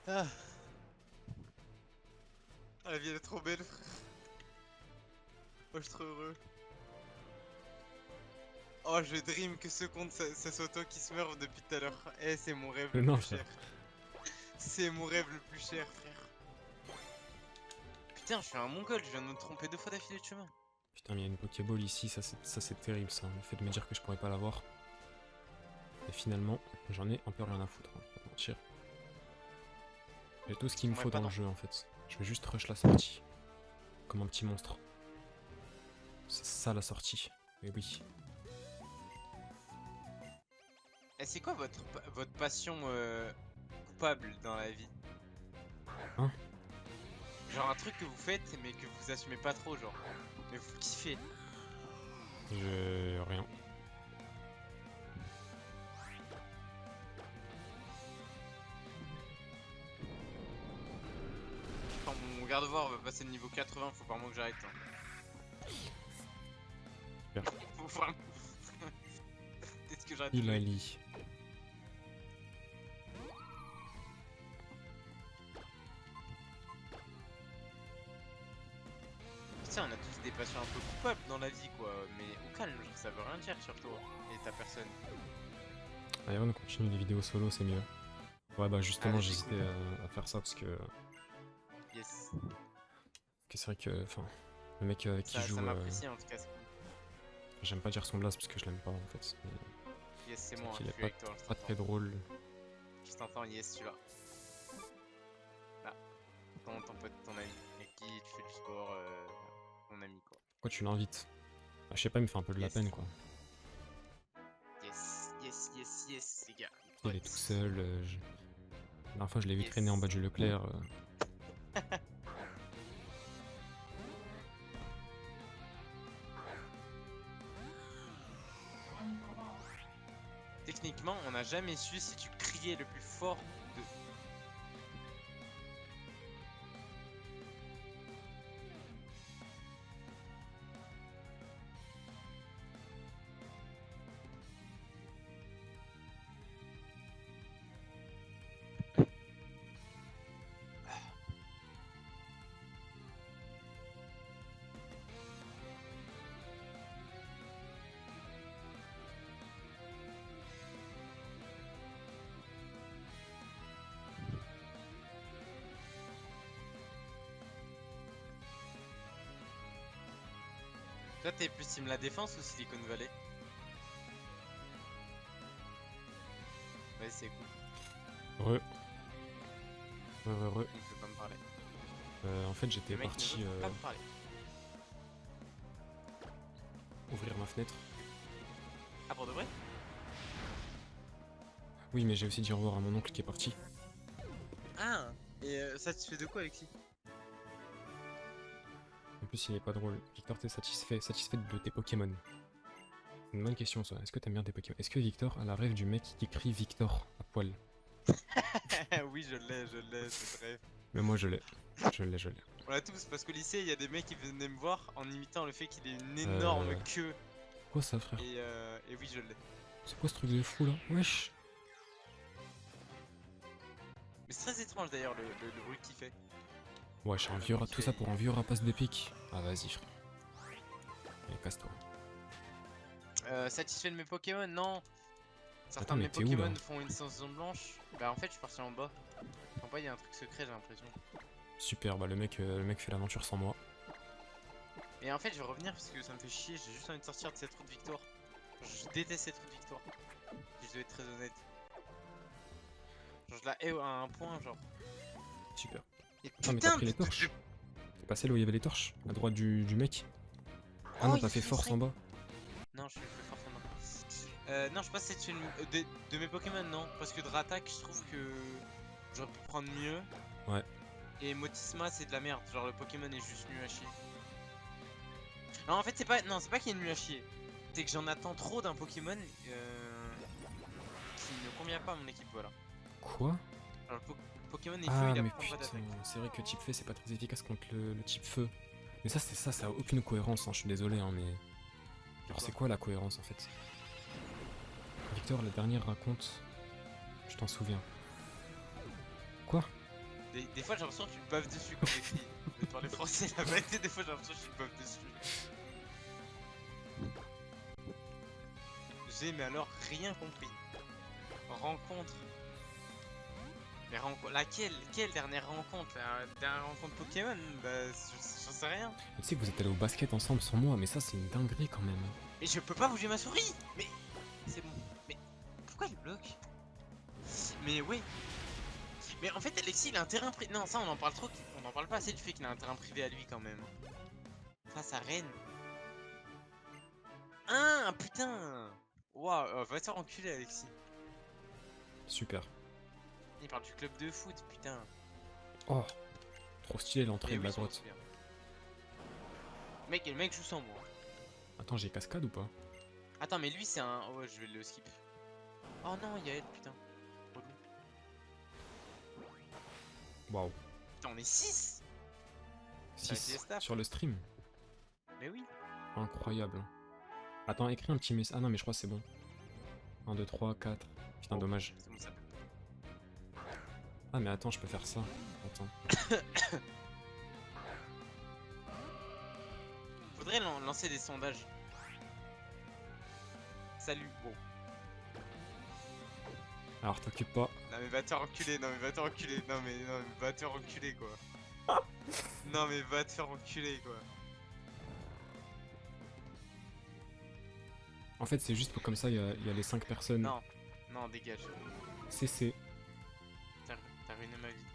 Ah. La vie elle est trop belle, frère. Oh, je suis trop heureux. Oh, je dream que ce compte, ça soit toi qui se meurt depuis tout à l'heure. Eh, c'est mon rêve le Non, plus cher. C'est mon rêve le plus cher, frère. Putain, je suis un mongol, je viens de me tromper 2 fois d'affilée de chemin. Putain, mais il y a une Pokéball ici, ça c'est terrible ça. Le fait de me dire que je pourrais pas l'avoir. Et finalement, j'en ai un peu rien à foutre, hein, pas te mentir. J'ai tout ce qu'il me faut dans le jeu en fait. Je vais juste rush la sortie. Comme un petit monstre. C'est ça la sortie. Mais oui. Et c'est quoi votre passion coupable dans la vie? Hein? Genre un truc que vous faites mais que vous assumez pas trop, genre. Mais vous kiffez. Rien. Quand mon garde-voir va passer le niveau 80, faut vraiment que j'arrête. Hein. Super. Faut vraiment... Peut-être que j'arrête. Hilali. Putain, on a tous des passions un peu coupables dans la vie, quoi. Mais au calme, genre, ça veut rien dire sur toi et ta personne. Allez, on continue les vidéos solo, c'est mieux. Ouais, bah justement, Allez, j'hésitais à faire ça parce que. Yes. C'est vrai que. Enfin, le mec qui Ça joue. m'apprécie en tout cas, c'est cool. J'aime pas dire son blast parce que je l'aime pas en fait. Mais Yes, c'est moi, il je est suis avec toi. pas très drôle. Je t'entends, yes, tu là. Là, ton pote, ton ami, avec qui tu fais du sport, ton ami, quoi. Pourquoi tu l'invites? Bah, je sais pas, il me fait un peu de la Yes. peine quoi. Yes, yes, yes, yes, les gars. Il est tout seul. La dernière fois, je l'ai vu Yes. traîner en bas du Leclerc. Techniquement, on n'a jamais su si tu criais le plus fort de... Toi, t'es plus team la défense ou Silicon Valley? Ouais, c'est cool. Re. Il peut pas me parler. En fait, j'étais Le mec parti ne veut pas me parler. ouvrir ma fenêtre. Ah, pour de vrai? Oui, mais j'ai aussi dit au revoir à mon oncle qui est parti. Ah. Et ça, tu fais de quoi, Alexis? En plus, il est pas drôle. Victor, t'es satisfait de tes Pokémon? C'est une bonne question, ça. Est-ce que t'aimes bien tes Pokémon? Est-ce que Victor a la rêve du mec qui crie Victor à poil? Oui, je l'ai, c'est vrai. Mais moi, je l'ai. Je l'ai. On l'a tous, parce qu'au lycée, il y a des mecs qui venaient me voir en imitant le fait qu'il ait une Euh. énorme queue. Quoi ça, frère? Et oui, je l'ai. C'est quoi ce truc de fou là? Wesh! Mais c'est très étrange d'ailleurs le bruit qu'il fait. Wesh, un vieux tout ça pour un vieux rapace de pique. Ah, vas-y, frère. Allez, casse-toi. Satisfait de mes Pokémon? Non. Certains Attends, de mais mes t'es où, là? Pokémon font une saison blanche. Bah en fait, je suis parti en bas. En bas, il y a un truc secret, j'ai l'impression. Super, bah le mec fait l'aventure sans moi. Et en fait, je vais revenir parce que ça me fait chier. J'ai juste envie de sortir de cette route victoire. Je déteste cette route victoire. Si je dois être très honnête. Genre, je la hais à un point, genre. Super. Et Ah, mais t'as pris les torches. T'es passé là où il y avait les torches, à droite du mec. Ah non, il t'as fait fait force en bas. Non, je fais forcément. Non, je pense que c'est une de mes Pokémon, non. Parce que Dratak, je trouve que j'aurais pu prendre mieux. Ouais. Et Motisma, c'est de la merde. Genre, le Pokémon est juste nul à chier. Non, en fait, c'est pas. Non, c'est pas qu'il est nul à chier. C'est que j'en attends trop d'un Pokémon qui ne convient pas à mon équipe, voilà. Quoi? Alors, le Pokémon est feu, Ah, il a mais pas putain, d'attaque. c'est vrai que type feu, c'est pas très efficace contre le type feu. Mais ça a aucune cohérence, hein, je suis désolé, hein, mais. Alors, c'est quoi la cohérence en fait? Victor, la dernière raconte. Je t'en souviens. Quoi? Des fois, j'ai l'impression que tu te baves dessus comme écrit. Je vais parler français, la vérité, des fois, j'ai l'impression que tu te baves dessus. J'ai, mais alors, rien compris. Rencontre. Mais laquelle? Quelle dernière rencontre? La dernière rencontre Pokémon? Bah, j'en sais rien. Tu sais que vous êtes allés au basket ensemble sans moi, mais ça, c'est une dinguerie quand même. Mais je peux pas bouger ma souris! Mais. C'est bon. Mais. Pourquoi il bloque? Mais oui. Mais en fait, Alexis, il a un terrain privé. Non, ça, on en parle trop. On en parle pas assez du fait qu'il a un terrain privé à lui quand même. Face à Rennes. Ah, putain! Waouh, va te faire enculer, Alexis. Super. Il parle du club de foot, putain. Oh, trop stylé l'entrée Mais de oui, la je m'en grotte. souviens. Le mec joue sans moi. Attends, j'ai cascade ou pas? Attends, mais lui, c'est un. Oh, ouais, je vais le skip. Oh non, il y a elle, putain. Relou. Waouh. Putain, on est 6! Ça va être 6 des staffs. sur le stream. Mais oui. Incroyable. Attends, écris un petit message. Ah non, mais je crois que c'est bon. 1, 2, 3, 4. Putain, Oh, dommage. C'est bon, ça. Ah, mais attends, je peux faire ça. Attends. Faudrait lancer des sondages. Salut. Bon. Alors, t'occupe pas. Non mais va te faire enculer, non mais va te faire enculer, non mais va te faire enculer quoi. Non mais va te faire enculer quoi. En fait, c'est juste pour comme ça, il y a les 5 personnes. Non, non dégage. CC. T'as ruiné ma vie.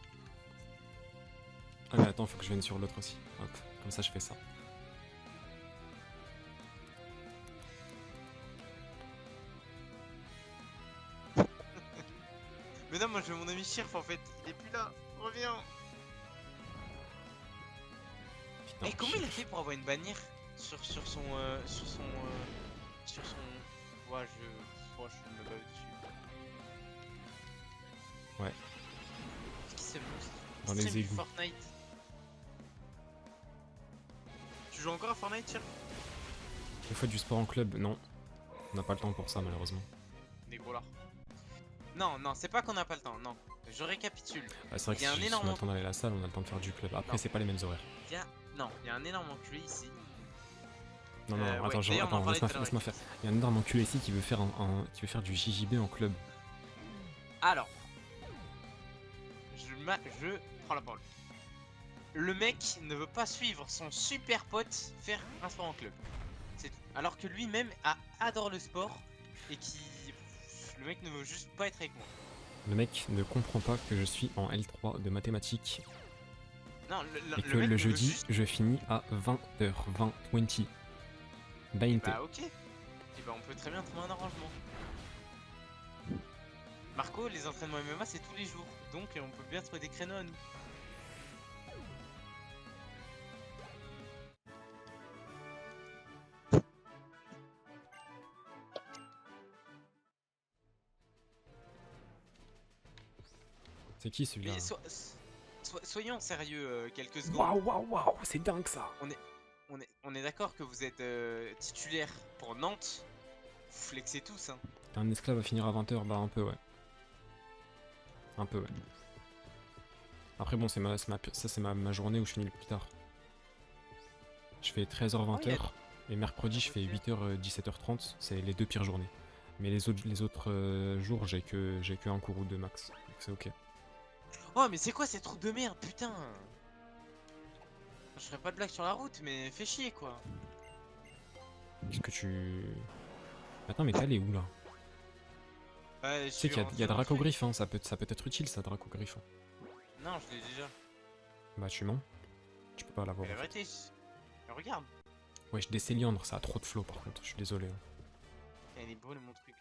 Ah, mais attends, faut que je vienne sur l'autre aussi. Hop, comme ça, je fais ça. Mais non moi je veux mon ami Shirf en fait, il est plus là, reviens. Putain, Et comment il a fait pour avoir une bannière sur son ouais je me bats dessus. Ouais. Qu'est-ce qui se monstre? Dans les Stream du égouts. Fortnite. Tu joues encore à Fortnite Shirf? Vous faites du sport en club? Non. On n'a pas le temps pour ça, malheureusement. Des gros lards. Non, non, c'est pas qu'on a pas le temps, non. Je récapitule. Ah, c'est vrai que Il y a un si on énorme- a le temps d'aller à la salle, on a le temps de faire du club. Après, Non. c'est pas les mêmes horaires. Non, il y a un énorme enculé ici. Non, non, Ouais, attends, d'ailleurs, on en parlait tout à l'heure laisse-moi avec faire. Il y a un énorme enculé ici qui veut faire qui veut faire du JJB en club. Alors, je prends la parole. Le mec ne veut pas suivre son super pote faire un sport en club. C'est tout. Alors que lui-même adore le sport et qui. Le mec ne veut juste pas être avec moi. Le mec ne comprend pas que je suis en L3 de mathématiques Non, et que mec le ne veut jeudi, juste. je finis à 20h, 20. Bainte. Bah ok. Et bah on peut très bien trouver un arrangement. Marco, les entraînements MMA c'est tous les jours. Donc on peut bien trouver des créneaux à nous. C'est qui celui-là? Mais soyons sérieux quelques secondes. Waouh, waouh, waouh, c'est dingue ça! On est d'accord que vous êtes titulaire pour Nantes. Vous flexez tous, hein. Un esclave va finir à 20h, bah un peu ouais. Un peu ouais. Après bon, ça c'est ma journée où je finis le plus tard. Je fais 13h-20h, et mercredi je fais 8h-17h30, c'est les 2 pires journées. Mais les autres jours, j'ai que un cours ou deux max, donc c'est ok. Oh mais c'est quoi ces trous de merde, putain! Je ferai pas de blague sur la route, mais fais chier quoi. Qu'est-ce que tu... Attends, mais t'es allé où là? Ouais, Tu sais qu'il y a Dracogriffe, hein, ça peut être utile ça, Dracogriffe. Non, je l'ai déjà. Bah tu mens. Tu peux pas l'avoir. Mais En fait. arrêtez. Mais regarde. Wesh, des céliandres, ça a trop de flow par contre, je suis désolé. Hein. Elle est brûle mon truc.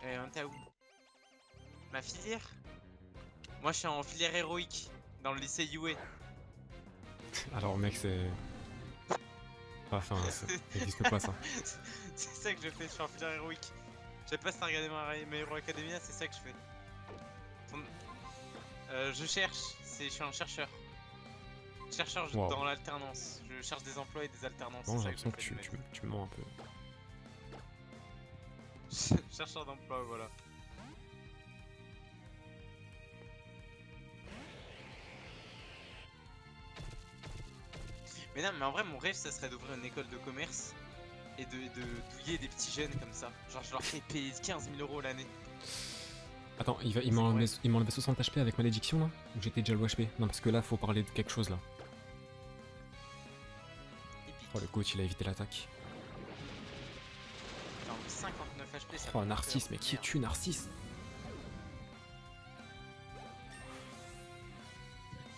On t'a où? Ma filière? Moi je suis en filière héroïque, dans le lycée UA. Alors mec, c'est... Enfin, ça n'existe pas ça. C'est ça que je fais, je suis en filière héroïque. Je sais pas si t'as regardé ma Hero Academia, c'est ça que je fais. Je cherche, je suis un chercheur. Chercheur Wow. dans l'alternance. Je cherche des emplois et des alternances. Bon, c'est j'ai ça que l'impression je que fais. tu me mens un peu. Chercheur d'emploi, voilà. Mais non, mais en vrai, mon rêve, ça serait d'ouvrir une école de commerce et de douiller des petits jeunes comme ça. Genre, je leur fais payer 15 000 € l'année. Attends, il m'a enlevé 60 HP avec malédiction là? Ou j'étais déjà low HP? Non, parce que là, faut parler de quelque chose là. Épique. Oh, le coach, il a évité l'attaque. Genre 59 HP, ça Oh, peut Narcisse, faire mais qui merde. es-tu, Narcisse?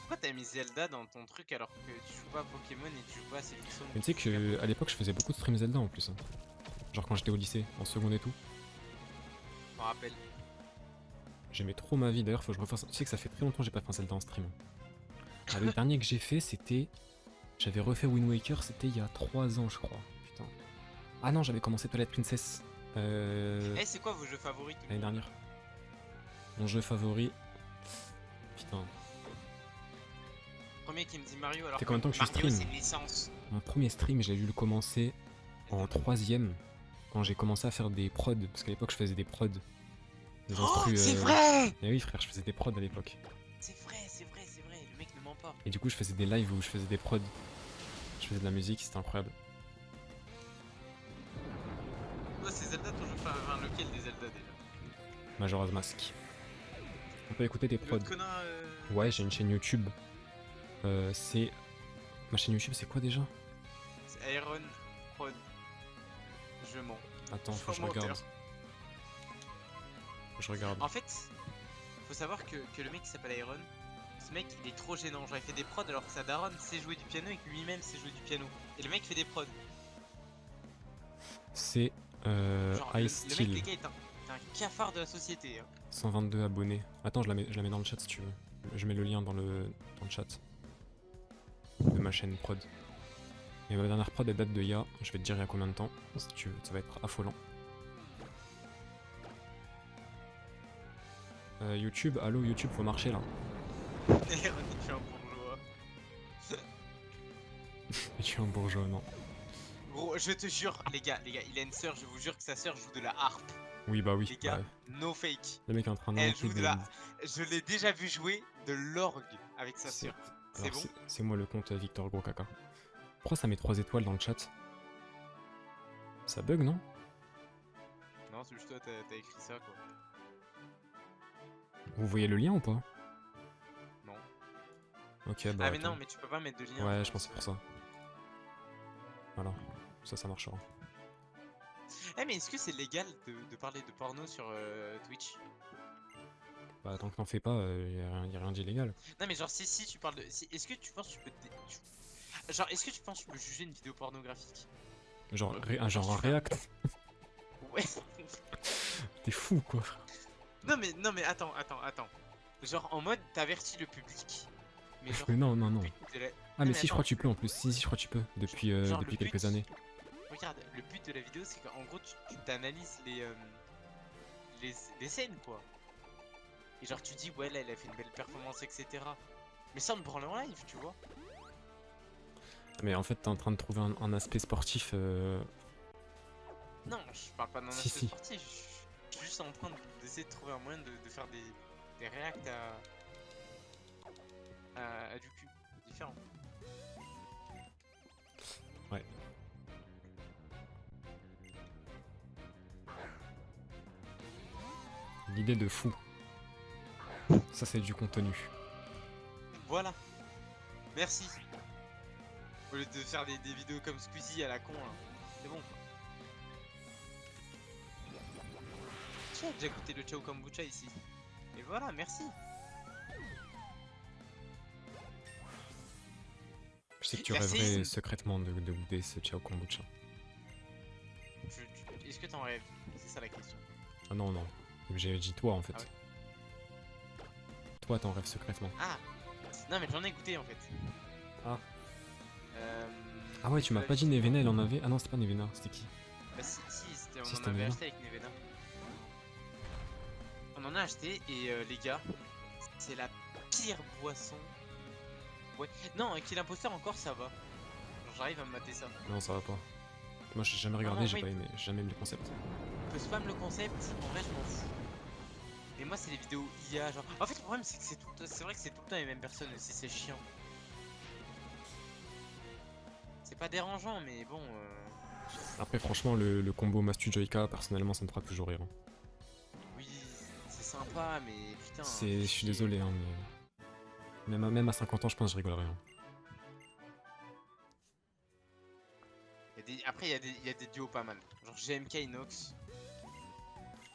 Pourquoi t'as mis Zelda dans ton truc alors que tu joues pas à Pokémon et tu joues pas à Silksong? Mais tu sais que à l'époque, je faisais beaucoup de stream Zelda en plus. Hein. Genre quand j'étais au lycée, en seconde et tout. Je m'en rappelle. J'aimais trop ma vie, d'ailleurs, faut que je refasse. Tu sais que ça fait très longtemps que j'ai pas fait un Zelda en stream. Ah, le dernier que j'ai fait, c'était. J'avais refait Wind Waker, c'était il y a 3 ans, je crois. Putain. Ah non, j'avais commencé Twilight Princess. Eh, c'est quoi vos jeux favoris? L'année dernière. Mon jeu favori. Putain. Premier qui me dit Mario alors C'est que combien de temps que tu Mario stream? c'est une licence. Mon premier stream, j'ai dû le commencer en 3ème. Quand j'ai commencé à faire des prods. Parce qu'à l'époque, je faisais des prods. Des Oh, instrus, c'est vrai! Eh oui, frère, je faisais des prods à l'époque. C'est vrai, le mec ne ment pas. Et du coup, je faisais des lives où je faisais des prods. Je faisais de la musique, c'était incroyable. Toi, c'est Zelda ton jeu favori? Enfin, lequel des Zelda déjà? Majora's Mask. On peut écouter tes prods. L'autre connard, Ouais, j'ai une chaîne YouTube. C'est... Ma chaîne YouTube, c'est quoi déjà? c'est Iron Prod. Je mens. Attends, faut que je Menteur. regarde. Faut que je regarde. En fait, faut savoir que le mec qui s'appelle Iron, ce mec il est trop gênant. Genre il fait des prods alors que sa daronne sait jouer du piano et que lui-même sait jouer du piano. Et le mec fait des prods. C'est Genre le Ice mec, Steel. les gars, est un cafard de la société. Hein. 122 abonnés. Attends, je la mets dans le chat si tu veux. Je mets le lien dans le chat. De ma chaîne prod. Et ma dernière prod elle date de il y a... Je vais te dire il y a combien de temps. Si tu veux, ça va être affolant. YouTube, allô YouTube, faut marcher là. Iron, il fait un bourgeois. Je suis un bourgeois, non. Gros, je te jure, les gars, il a une sœur, je vous jure que sa sœur joue de la harpe. Oui, bah oui. Les gars, ouais. no fake. Le mec est en train Elle d'inventer joue de la. Je l'ai déjà vu jouer de l'orgue avec sa C'est- sœur. C'est Alors, bon? c'est moi le compte Victor Gros Caca. Pourquoi ça met 3 étoiles dans le chat? Ça bug, non? Non, c'est juste toi, t'as écrit ça quoi. Vous voyez le lien ou pas? Non. Ok, bah. Ah, mais attends. non, mais tu peux pas mettre de lien. Ouais, je pense que c'est pour ça. Voilà. ça marchera. Eh mais est-ce que c'est légal de parler de porno sur Twitch? Bah tant que t'en fais pas, y a rien d'illégal. Non mais genre si tu parles de... est-ce que tu penses que tu peux... Genre est-ce que tu penses que tu peux juger une vidéo pornographique? Genre, Genre, un tu fais un- react. Ouais. T'es fou quoi. Non mais attends. Genre en mode t'avertis le public. Mais genre Mais non, non, non. le but de la... Ah Non, mais si, je attends, crois que tu peux en plus. Si, je crois que tu peux. Depuis, genre, depuis le but- quelques années. Regarde, le but de la vidéo c'est qu'en gros tu t'analyses les scènes quoi. Et genre tu dis ouais là elle a fait une belle performance etc. Mais sans me branler en live tu vois. Mais en fait, t'es en train de trouver un aspect sportif. Non je parle pas d'un Si, aspect si. sportif, je suis juste en train d'essayer de trouver un moyen de faire des réacts à du cul différent. Ouais. L'idée de fou. Ça, c'est du contenu. Voilà. Merci. Au lieu de faire des vidéos comme Squeezie à la con là. C'est bon quoi. Qui a déjà goûté le Chao Kombucha ici? Et voilà, merci. Je sais que tu Merci. rêverais secrètement de goûter ce Chao Kombucha. Est-ce que t'en rêves? C'est ça la question. Ah non, non. J'ai dit toi en fait. Ah ouais. Toi, t'en rêves secrètement. Ah. Non mais j'en ai goûté en fait. Ah. Euh... Ah ouais, tu m'as pas dit Nevena, elle en avait. Ah non, c'était pas Nevena, c'était qui? Bah si, on Si, en c'était avait Nevena. acheté avec Nevena. On en a acheté et les gars, c'est la pire boisson. Ouais. Non, Kill Imposteur encore ça va. Genre j'arrive à me mater ça. Non, ça va pas. Moi, j'ai jamais Non, regardé, non, j'ai oui. pas aimé, j'ai jamais aimé le concept. On peut spam le concept, en vrai je m'en fous. Mais moi c'est les vidéos IA genre. En fait le problème c'est que c'est vrai que c'est tout le temps les mêmes personnes aussi, c'est chiant. C'est pas dérangeant mais bon Après, franchement, le combo Mastu Joyka, personnellement, ça me fera toujours rire. oui c'est sympa mais putain. Je suis désolé, hein, mais. Même à 50 ans, je pense que je rigolerai. Hein. Après il y a des duos pas mal. Genre GMK Inox.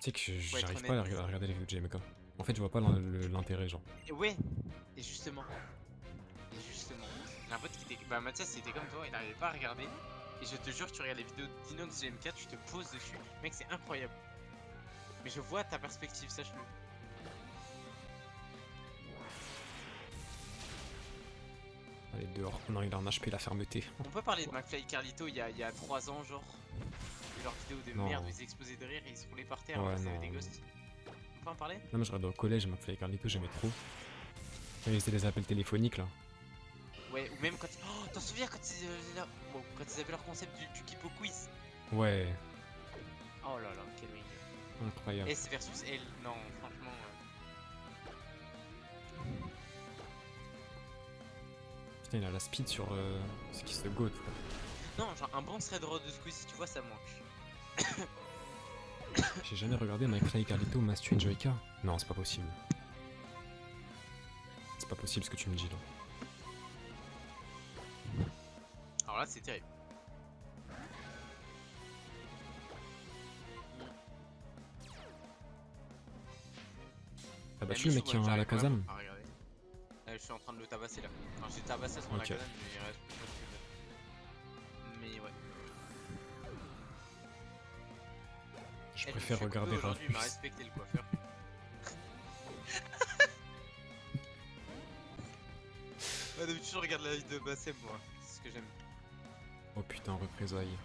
Tu sais que Faut être j'arrive pas à honnête. regarder les vidéos de GMK. En fait, je vois pas l'intérêt, genre. Et ouais, et justement. Un pote qui était. Bah Mathias c'était comme toi, il n'arrivait pas à regarder. Et je te jure, tu regardes les vidéos d'Inox GMK, tu te poses dessus. Mec, c'est incroyable. Mais je vois ta perspective, sache-le. Allez, dehors. Non, il a un HP, la fermeté. On peut parler de McFly et Carlito il y a 3 ans, genre. Et leurs vidéos de Non. merde où ils explosaient de rire et ils se roulaient par terre Ouais, parce qu'il y avait non. des ghosts. On peut en parler? Non, mais je regardais au collège, McFly et Carlito, j'aimais trop. Quand ils faisaient des appels téléphoniques, là. Ouais, ou même quand. Oh, t'en souviens quand quand ils avaient leur concept du Kipo Quiz? Ouais, Oh là là, quel mec. incroyable. S versus L, non, franchement. Putain, il a la speed sur ce qui se goat, quoi. Non, genre un bon thread road de Squeezie, tu vois, ça manque. J'ai jamais regardé McFly et Carlito, Mastu et Joyka. Non, c'est pas possible. C'est pas possible ce que tu me dis là. Alors là, c'est terrible. T'as battu le mec qui est à la j'arrive Kazam? vraiment pas à regarder. Je suis en train de le tabasser là. Enfin, j'ai tabassé son Ok. Alakazam, mais il reste plus que... Mais ouais. Je Eh, préfère me suis coupé regarder aujourd'hui, il m'a Rafus. respecté le coiffeur. Ouais, d'habitude, je regarde la vie de Bassem, moi. C'est ce que j'aime. Oh putain, représailles.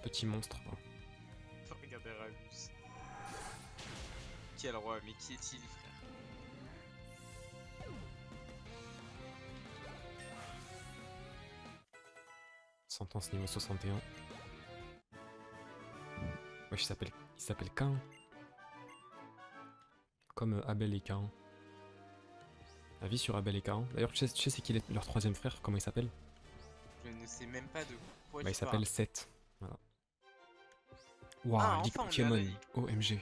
Petit monstre. Quoi. Faut regarder Ramus. Quel roi, mais qui est-il, frère? Sentence niveau 61. Ouais, il s'appelle Cain. Comme Abel et Cain. Avis sur Abel et Cain. D'ailleurs, tu sais c'est qui leur troisième frère? Comment il s'appelle? Je ne sais même pas de quoi Bah, il tu parles. s'appelle Seth. Voilà. Waouh, Ah, Ligue enfin, on lui a Pokémon. donné. OMG.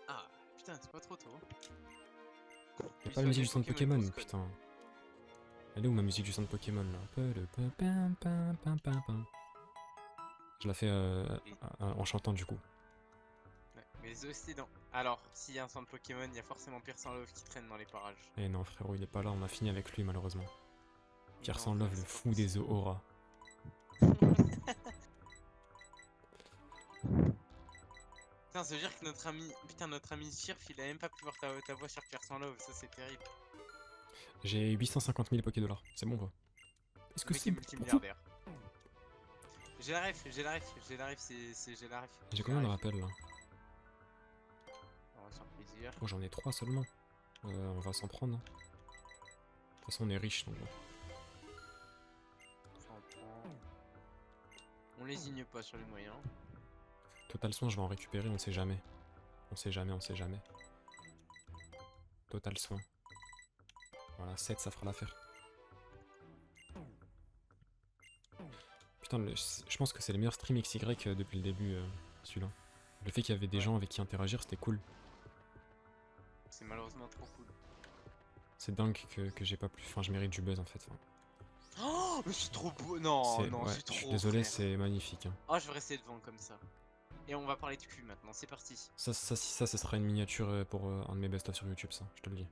Ah, putain, c'est pas trop tôt. Y'a pas la musique du son de Pokémon, putain. Elle est où ma musique du centre Pokémon là? Je la fais en chantant du coup. Ouais, mais aussi dans... Alors, s'il y a un centre Pokémon, il y a forcément Pierre Love qui traîne dans les parages. Eh non frérot, il est pas là, on a fini avec lui malheureusement. Pierre Non, Love, frère, le c'est pas fou des auras. Putain, ça veut dire que notre ami... Putain, notre ami Chirf, il a même pas pu voir ta voix sur Pierre Love, ça c'est terrible. J'ai 850 000 Pokédollars, c'est bon quoi. Est-ce Le que mec c'est est beaucoup? multimilliardaire. J'ai la ref, j'ai la ref, j'ai la ref, j'ai la ref. J'ai combien de rappels là? On va se faire plaisir. Oh j'en ai 3 seulement. On va s'en prendre. De toute façon on est riche donc bon. Ça en prend. On lésigne pas sur les moyens. Total soin je vais en récupérer, on sait jamais. On sait jamais, on sait jamais. Total soin. Voilà, 7 ça fera l'affaire. Putain, je pense que c'est le meilleur stream XY depuis le début, celui-là. Le fait qu'il y avait des gens avec qui interagir, c'était cool. C'est malheureusement trop cool. C'est dingue que j'ai pas plus... Enfin, je mérite du buzz en fait. Enfin, Oh, mais c'est trop beau. Non, non, ouais, c'est trop. je suis désolé, frère. c'est magnifique. Hein. Oh, je vais rester devant comme ça. Et on va parler de cul maintenant, c'est parti. Ça, ce sera une miniature pour un de mes best-of sur YouTube, ça, je te le dis.